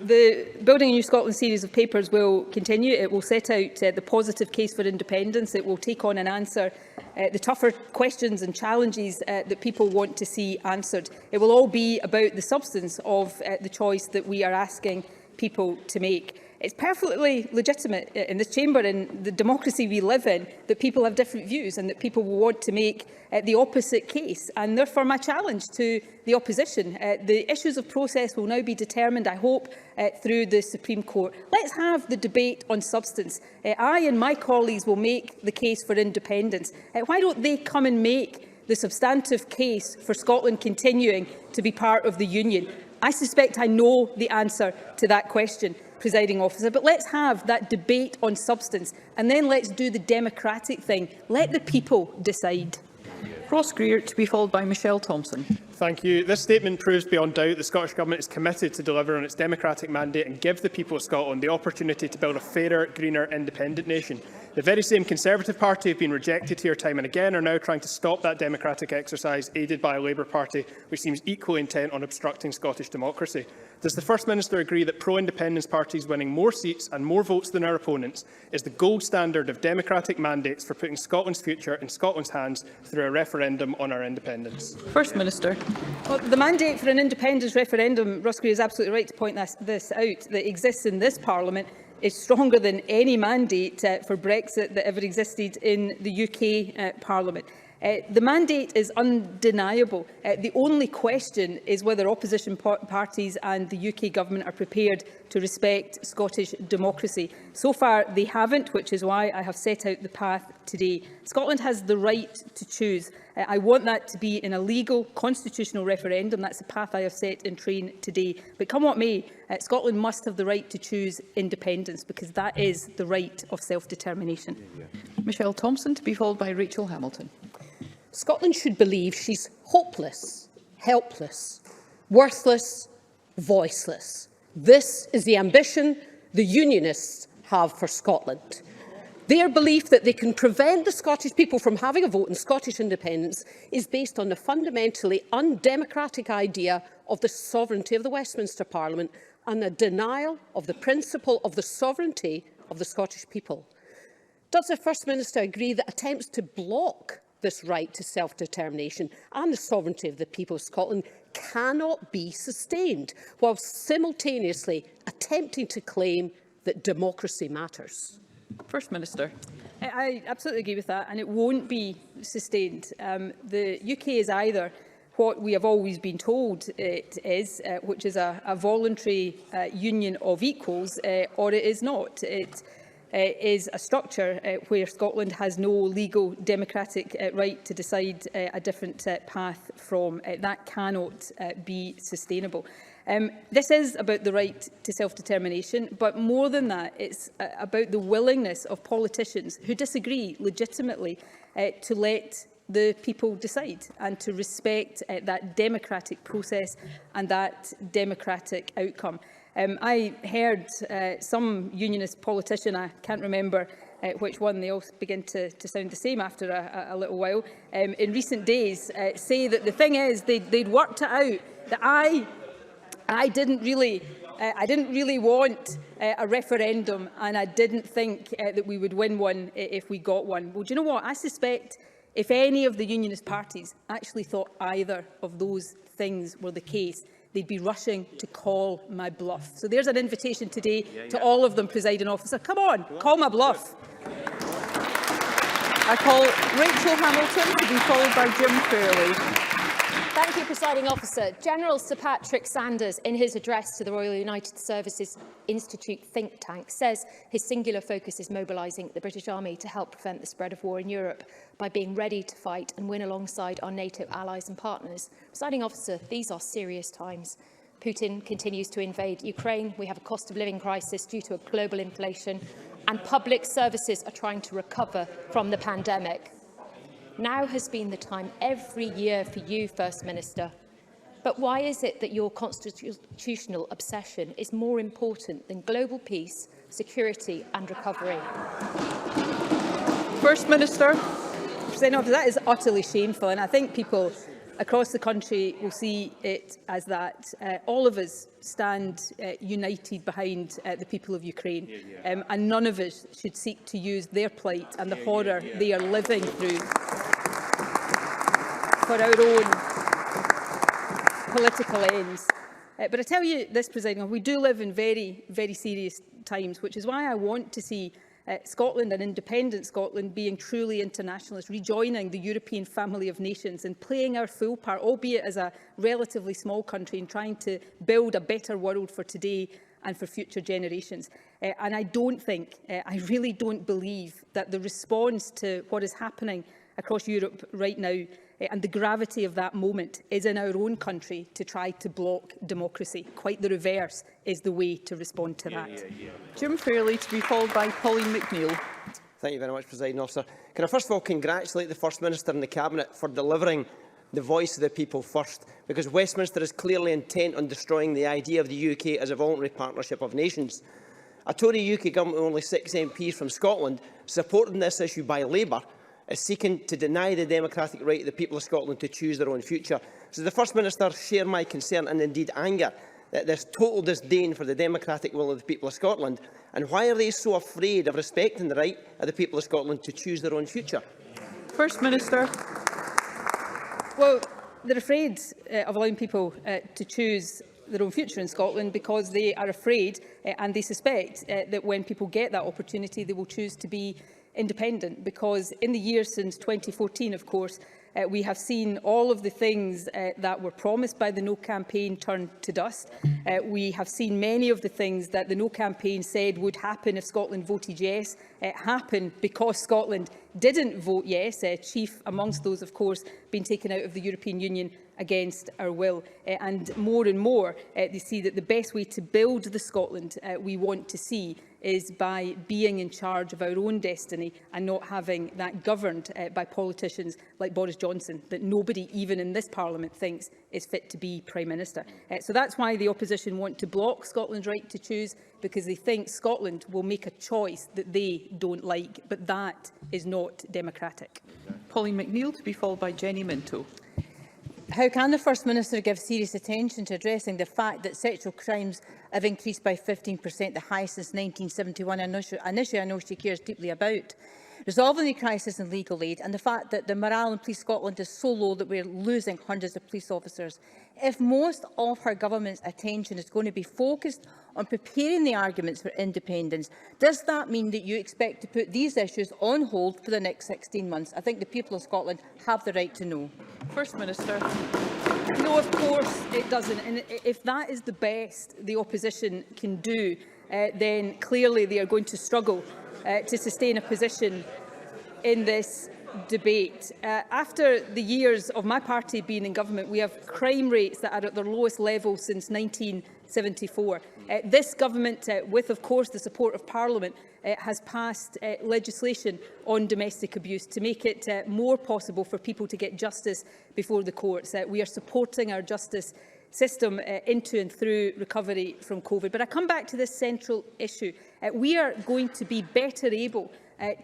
The Building a New Scotland series of papers will continue. It will set out the positive case for independence. It will take on and answer the tougher questions and challenges that people want to see answered. It will all be about the substance of the choice that we are asking people to make. It's perfectly legitimate in this chamber, in the democracy we live in, that people have different views and that people will want to make the opposite case. And therefore, my challenge to the opposition, the issues of process will now be determined, I hope, through the Supreme Court. Let's have the debate on substance. I and my colleagues will make the case for independence. Why don't they come and make the substantive case for Scotland continuing to be part of the Union? I suspect I know the answer to that question, Presiding Officer, but let's have that debate on substance and then let's do the democratic thing. Let the people decide.
Ross Greer, to be followed by Michelle Thompson.
Thank you. This statement proves beyond doubt the Scottish Government is committed to deliver on its democratic mandate and give the people of Scotland the opportunity to build a fairer, greener, independent nation. The very same Conservative Party have been rejected here time and again are now trying to stop that democratic exercise, aided by a Labour Party which seems equally intent on obstructing Scottish democracy. Does the First Minister agree that pro-independence parties winning more seats and more votes than our opponents is the gold standard of democratic mandates for putting Scotland's future in Scotland's hands through a referendum on our independence?
First Minister.
Well, the mandate for an independence referendum, Ross Greer is absolutely right to point this out, that exists in this Parliament is stronger than any mandate for Brexit that ever existed in the UK Parliament. The mandate is undeniable. The only question is whether opposition parties and the UK Government are prepared to respect Scottish democracy. So far, they haven't, which is why I have set out the path today. Scotland has the right to choose. I want that to be in a legal, constitutional referendum. That's the path I have set in train today. But come what may, Scotland must have the right to choose independence, because that is the right of self-determination.
Michelle Thompson, to be followed by Rachel Hamilton.
Scotland should believe she's hopeless, helpless, worthless, voiceless. This is the ambition the Unionists have for Scotland. Their belief that they can prevent the Scottish people from having a vote in Scottish independence is based on the fundamentally undemocratic idea of the sovereignty of the Westminster Parliament and the denial of the principle of the sovereignty of the Scottish people. Does the First Minister agree that attempts to block this right to self-determination and the sovereignty of the people of Scotland cannot be sustained, while simultaneously attempting to claim that democracy matters?
First Minister.
I absolutely agree with that, and it won't be sustained. The UK is either what we have always been told it is, which is a voluntary union of equals, or it is not. It is a structure where Scotland has no legal democratic right to decide a different path from. That cannot be sustainable. This is about the right to self-determination, but more than that, it's about the willingness of politicians who disagree legitimately to let the people decide and to respect that democratic process and that democratic outcome. I heard some unionist politician, I can't remember which one, they all begin to sound the same after a little while, in recent days say that the thing is they'd worked it out, that I didn't really want a referendum, and I didn't think that we would win one if we got one. Well, do you know what? I suspect if any of the unionist parties actually thought either of those things were the case, they'd be rushing to call my bluff. So there's an invitation today to all of them, Presiding Officer. Come on, call my bluff.
I call Rachel Hamilton to be followed by Jim Fairley.
Thank you, Presiding Officer. General Sir Patrick Sanders, in his address to the Royal United Services Institute think tank, says his singular focus is mobilising the British Army to help prevent the spread of war in Europe by being ready to fight and win alongside our NATO allies and partners. Presiding Officer, these are serious times. Putin continues to invade Ukraine. We have a cost of living crisis due to a global inflation, and public services are trying to recover from the pandemic. Now has been the time every year for you, First Minister. But why is it that your constitutional obsession is more important than global peace, security and recovery?
First Minister.
Presiding Officer, that is utterly shameful, and I think people across the country will see it as that. All of us stand united behind the people of Ukraine, and none of us should seek to use their plight and the horror they are living through for our own political ends. But I tell you this, Presiding Officer, we do live in very, very serious times, which is why I want to see Scotland and independent Scotland being truly internationalist, rejoining the European family of nations and playing our full part, albeit as a relatively small country, in trying to build a better world for today and for future generations. And I don't think, I really don't believe that the response to what is happening across Europe right now and the gravity of that moment is in our own country to try to block democracy. Quite the reverse is the way to respond to that.
Jim Fairley, to be followed by Pauline McNeill.
Thank you very much, Presiding Officer. Can I first of all congratulate the First Minister and the Cabinet for delivering the voice of the people first, because Westminster is clearly intent on destroying the idea of the UK as a voluntary partnership of nations. A Tory UK government with only 6 MPs from Scotland, supporting this issue by Labour, is seeking to deny the democratic right of the people of Scotland to choose their own future. So the First Minister share my concern and indeed anger at this total disdain for the democratic will of the people of Scotland. And why are they so afraid of respecting the right of the people of Scotland to choose their own future?
First Minister.
Well, they're afraid of allowing people to choose their own future in Scotland because they are afraid and they suspect that when people get that opportunity, they will choose to be independent, because in the years since 2014, of course, we have seen all of the things that were promised by the No campaign turn to dust. We have seen many of the things that the No campaign said would happen if Scotland voted yes happen because Scotland didn't vote yes, chief amongst those, of course, being taken out of the European Union against our will. And more, they see that the best way to build the Scotland we want to see is by being in charge of our own destiny and not having that governed by politicians like Boris Johnson, that nobody, even in this Parliament, thinks is fit to be Prime Minister. So that's why the opposition want to block Scotland's right to choose, because they think Scotland will make a choice that they don't like, but that is not democratic.
Pauline McNeill, to be followed by Jenny Minto.
How can the First Minister give serious attention to addressing the fact that sexual crimes have increased by 15%, the highest since 1971, an issue I know she cares deeply about? Resolving the crisis in legal aid and the fact that the morale in Police Scotland is so low that we're losing hundreds of police officers. If most of her government's attention is going to be focused on preparing the arguments for independence, does that mean that you expect to put these issues on hold for the next 16 months? I think the people of Scotland have the right to know.
First Minister.
No, of course it doesn't. And if that is the best the opposition can do, then clearly they are going to struggle to sustain a position in this debate. After the years of my party being in government, we have crime rates that are at their lowest level since 1974. This government, with of course the support of Parliament, has passed legislation on domestic abuse to make it more possible for people to get justice before the courts. We are supporting our justice system into and through recovery from COVID. But I come back to this central issue. We are going to be better able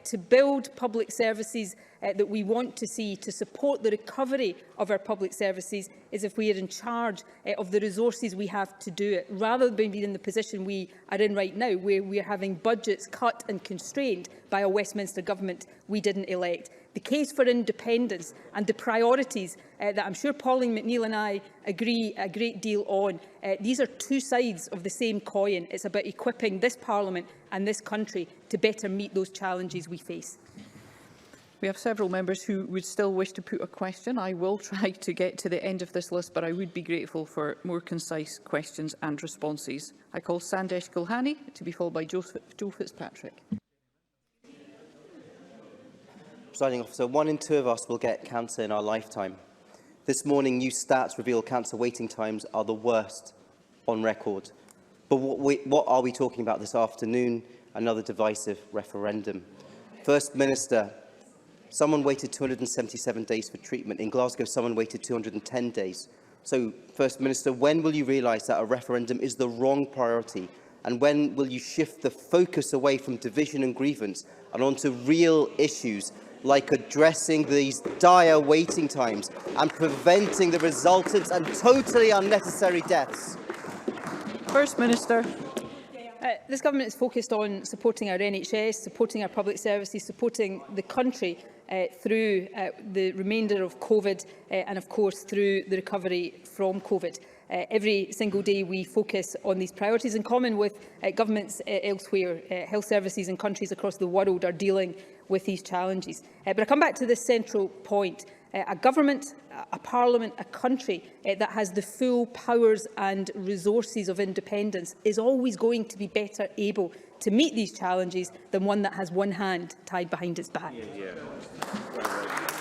to build public services that we want to see to support the recovery of our public services is if we are in charge of the resources we have to do it, rather than being in the position we are in right now, where we are having budgets cut and constrained by a Westminster government we didn't elect. The case for independence and the priorities that I'm sure Pauline McNeill and I agree a great deal on, these are two sides of the same coin. It's about equipping this Parliament and this country to better meet those challenges we face.
We have several members who would still wish to put a question. I will try to get to the end of this list, but I would be grateful for more concise questions and responses. I call Sandesh Gulhani, to be followed by Joe Fitzpatrick.
Presiding Officer, 1 in 2 of us will get cancer in our lifetime. This morning, new stats reveal cancer waiting times are the worst on record. But what are we talking about this afternoon? Another divisive referendum. First Minister, someone waited 277 days for treatment. In Glasgow, someone waited 210 days. So, First Minister, when will you realise that a referendum is the wrong priority? And when will you shift the focus away from division and grievance and onto real issues like addressing these dire waiting times and preventing the resultant and totally unnecessary deaths?
First Minister.
This government is focused on supporting our NHS, supporting our public services, supporting the country through the remainder of COVID and, of course, through the recovery from COVID. Every single day we focus on these priorities in common with governments elsewhere. Health services in countries across the world are dealing with these challenges. But I come back to this central point. A government, a parliament, a country that has the full powers and resources of independence is always going to be better able to meet these challenges than one that has one hand tied behind its back.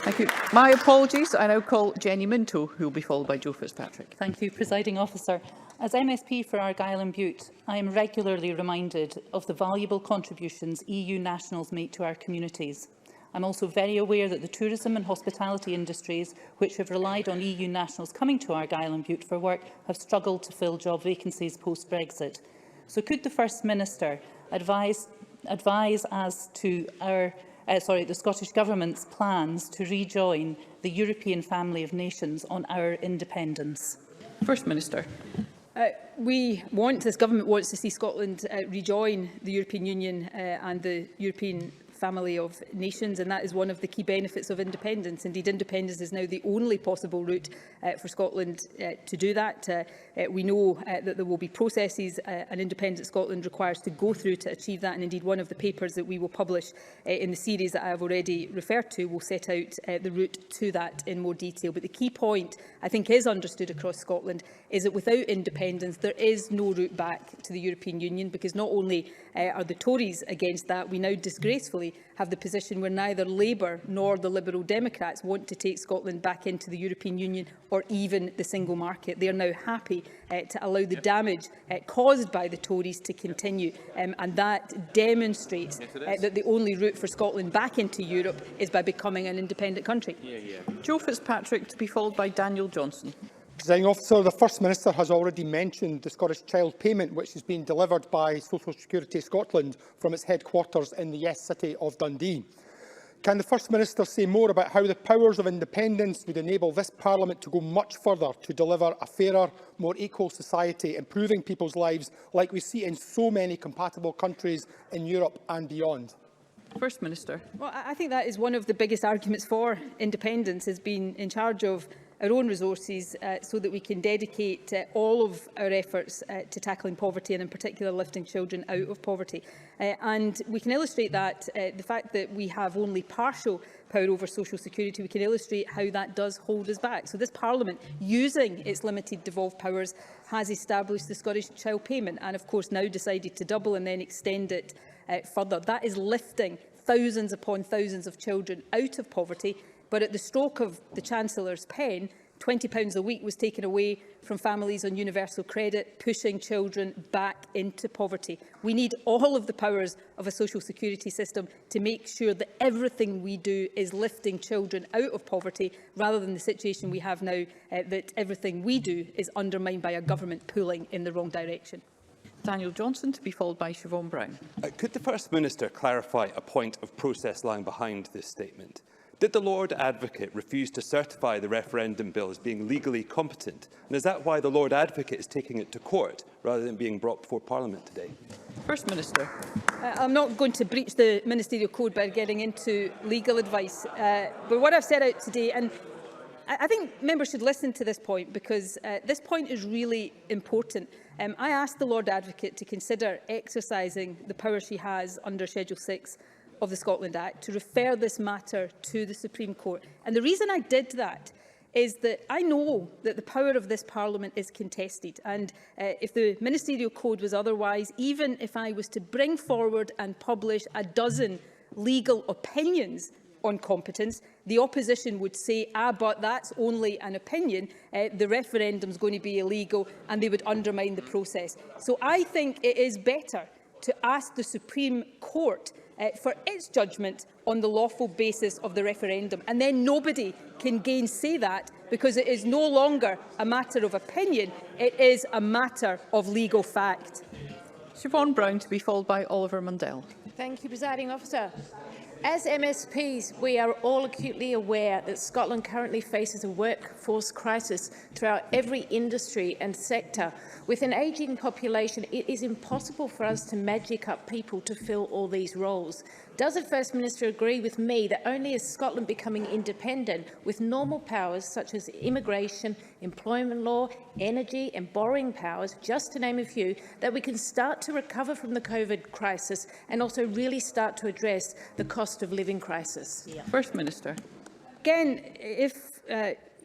Thank you. My apologies. I now call Jenny Minto, who will be followed by Joe Fitzpatrick.
Thank you, Presiding Officer. As MSP for Argyll and Bute, I am regularly reminded of the valuable contributions EU nationals make to our communities. I'm also very aware that the tourism and hospitality industries, which have relied on EU nationals coming to Argyll and Bute for work, have struggled to fill job vacancies post-Brexit. So could the First Minister advise as to the Scottish Government's plans to rejoin the European family of nations on our independence?
First Minister.
This government wants to see Scotland rejoin the European Union and the European family of nations, and that is one of the key benefits of independence. Indeed, independence is now the only possible route for Scotland to do that. We know that there will be processes an independent Scotland requires to go through to achieve that, and indeed one of the papers that we will publish in the series that I have already referred to will set out the route to that in more detail. But the key point, I think, is understood across Scotland is that without independence there is no route back to the European Union, because not only are the Tories against that, we now disgracefully have the position where neither Labour nor the Liberal Democrats want to take Scotland back into the European Union or even the single market. They are now happy to allow the damage caused by the Tories to continue, and that demonstrates that the only route for Scotland back into Europe is by becoming an independent country.
Joe Fitzpatrick, to be followed by Daniel Johnson.
Presiding Officer, the First Minister has already mentioned the Scottish Child Payment, which has been delivered by Social Security Scotland from its headquarters in the Yes City of Dundee. Can the First Minister say more about how the powers of independence would enable this Parliament to go much further to deliver a fairer, more equal society, improving people's lives like we see in so many compatible countries in Europe and beyond?
First Minister.
Well, I think that is one of the biggest arguments for independence, is being in charge of our own resources so that we can dedicate all of our efforts to tackling poverty, and in particular lifting children out of poverty. And we can illustrate that, the fact that we have only partial power over social security, we can illustrate how that does hold us back. So this Parliament, using its limited devolved powers, has established the Scottish Child Payment, and of course now decided to double and then extend it further. That is lifting thousands upon thousands of children out of poverty. But at the stroke of the Chancellor's pen, £20 a week was taken away from families on universal credit, pushing children back into poverty. We need all of the powers of a social security system to make sure that everything we do is lifting children out of poverty, rather than the situation we have now, that everything we do is undermined by a government pulling in the wrong direction.
Daniel Johnson, to be followed by Siobhan Brown.
Could the First Minister clarify a point of process lying behind this statement? Did the Lord Advocate refuse to certify the referendum bill as being legally competent? And is that why the Lord Advocate is taking it to court rather than being brought before Parliament today?
First Minister.
I'm not going to breach the ministerial code by getting into legal advice. But what I've set out today, and I think members should listen to this point, because this point is really important. I asked the Lord Advocate to consider exercising the power she has under Schedule 6 of the Scotland Act to refer this matter to the Supreme Court. And the reason I did that is that I know that the power of this Parliament is contested, and if the ministerial code was otherwise, even if I was to bring forward and publish a dozen legal opinions on competence, the opposition would say, but that's only an opinion, the referendum's going to be illegal, and they would undermine the process. So I think it is better to ask the Supreme Court for its judgment on the lawful basis of the referendum, and then nobody can gainsay that, because it is no longer a matter of opinion, it is a matter of legal fact.
Siobhan Brown, to be followed by Oliver Mundell.
Thank you, Presiding Officer. As MSPs, we are all acutely aware that Scotland currently faces a workforce crisis throughout every industry and sector. With an ageing population, it is impossible for us to magic up people to fill all these roles. Does the First Minister agree with me that only as Scotland becoming independent with normal powers such as immigration, employment law, energy and borrowing powers, just to name a few, that we can start to recover from the COVID crisis and also really start to address the cost of living crisis?
First Minister.
Again, if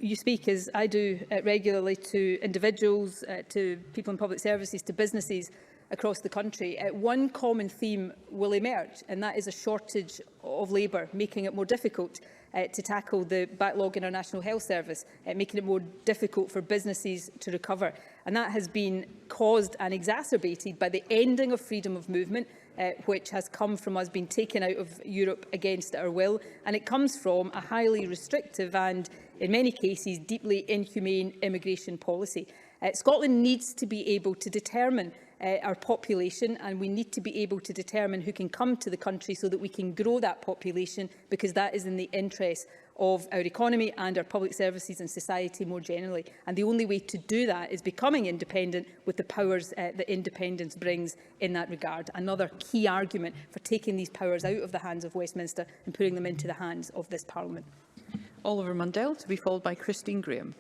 you speak, as I do regularly, to individuals, to people in public services, to businesses across the country, one common theme will emerge, and that is a shortage of labour, making it more difficult to tackle the backlog in our National Health Service, making it more difficult for businesses to recover. And that has been caused and exacerbated by the ending of freedom of movement, which has come from us being taken out of Europe against our will, and it comes from a highly restrictive and, in many cases, deeply inhumane immigration policy. Scotland needs to be able to determine our population, and we need to be able to determine who can come to the country so that we can grow that population, because that is in the interest of our economy and our public services and society more generally. And the only way to do that is becoming independent with the powers that independence brings in that regard. Another key argument for taking these powers out of the hands of Westminster and putting them into the hands of this Parliament.
Oliver Mundell, to be followed by Christine Graham.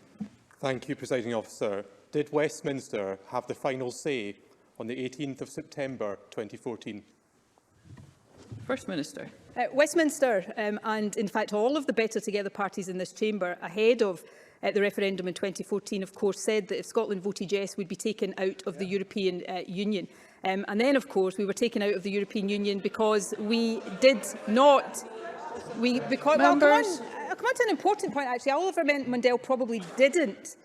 Thank you, Presiding Officer. Did Westminster have the final say on the 18th of September 2014?
First Minister.
Westminster and, in fact, all of the Better Together parties in this chamber ahead of the referendum in 2014, of course, said that if Scotland voted yes, we'd be taken out of the European Union. And then, of course, we were taken out of the European Union because we did not... Well, come on to an important point, actually. Oliver Mundell probably didn't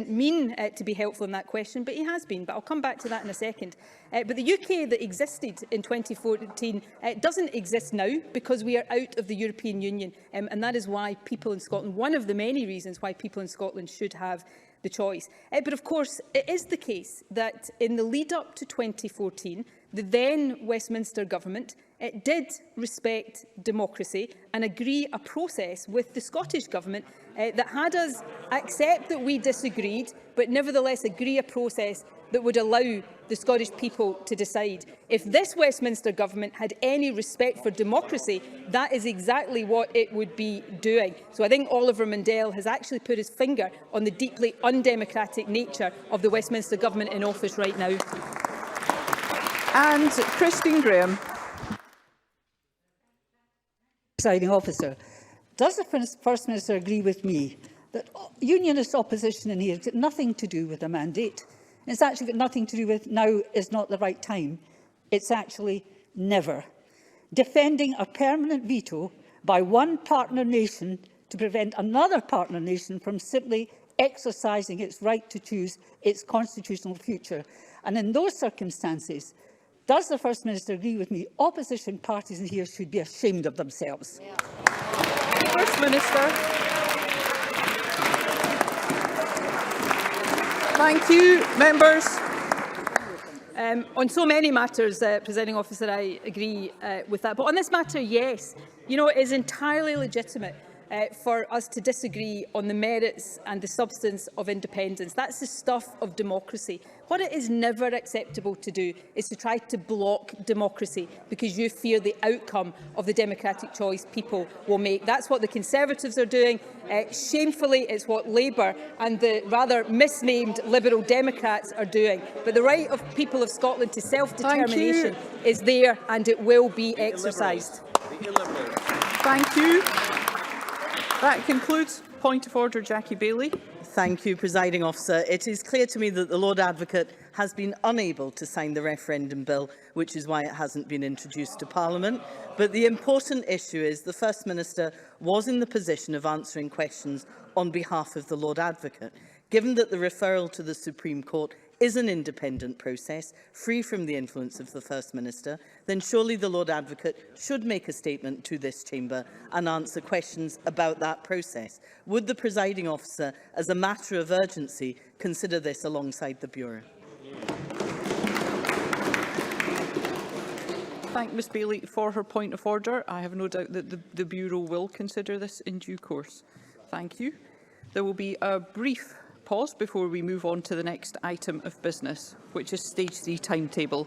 mean to be helpful in that question, but he has been. But I'll come back to that in a second. But the UK that existed in 2014 doesn't exist now because we are out of the European Union. And that is why people in Scotland, one of the many reasons why people in Scotland should have the choice. But of course, it is the case that in the lead up to 2014, the then Westminster government did respect democracy and agree a process with the Scottish Government that had us accept that we disagreed, but nevertheless agree a process that would allow the Scottish people to decide. If this Westminster Government had any respect for democracy, that is exactly what it would be doing. So I think Oliver Mundell has actually put his finger on the deeply undemocratic nature of the Westminster Government in office right now.
And Christine Graham.
Presiding Officer, does the First Minister agree with me that unionist opposition in here has got nothing to do with a mandate? It's actually got nothing to do with now is not the right time. It's actually never. Defending a permanent veto by one partner nation to prevent another partner nation from simply exercising its right to choose its constitutional future. And in those circumstances, does the First Minister agree with me? Opposition parties in here should be ashamed of themselves.
First Minister. Thank you, members.
On so many matters, Presiding Officer, I agree with that. But on this matter, yes. You know, it is entirely legitimate for us to disagree on the merits and the substance of independence. That's the stuff of democracy. What it is never acceptable to do is to try to block democracy because you fear the outcome of the democratic choice people will make. That's what the Conservatives are doing. Shamefully, it's what Labour and the rather misnamed Liberal Democrats are doing. But the right of people of Scotland to self-determination is there and it will be exercised.
Thank you. That concludes point of order. Jackie Bailey.
Thank you, Presiding Officer. It is clear to me that the Lord Advocate has been unable to sign the referendum bill, which is why it hasn't been introduced to Parliament. But the important issue is the First Minister was in the position of answering questions on behalf of the Lord Advocate. Given that the referral to the Supreme Court is an independent process, free from the influence of the First Minister, then surely the Lord Advocate should make a statement to this chamber and answer questions about that process. Would the Presiding Officer, as a matter of urgency, consider this alongside the Bureau?
Thank Ms Bailey for her point of order. I have no doubt that the Bureau will consider this in due course. Thank you. There will be a brief pause before we move on to the next item of business, which is Stage 3 timetable.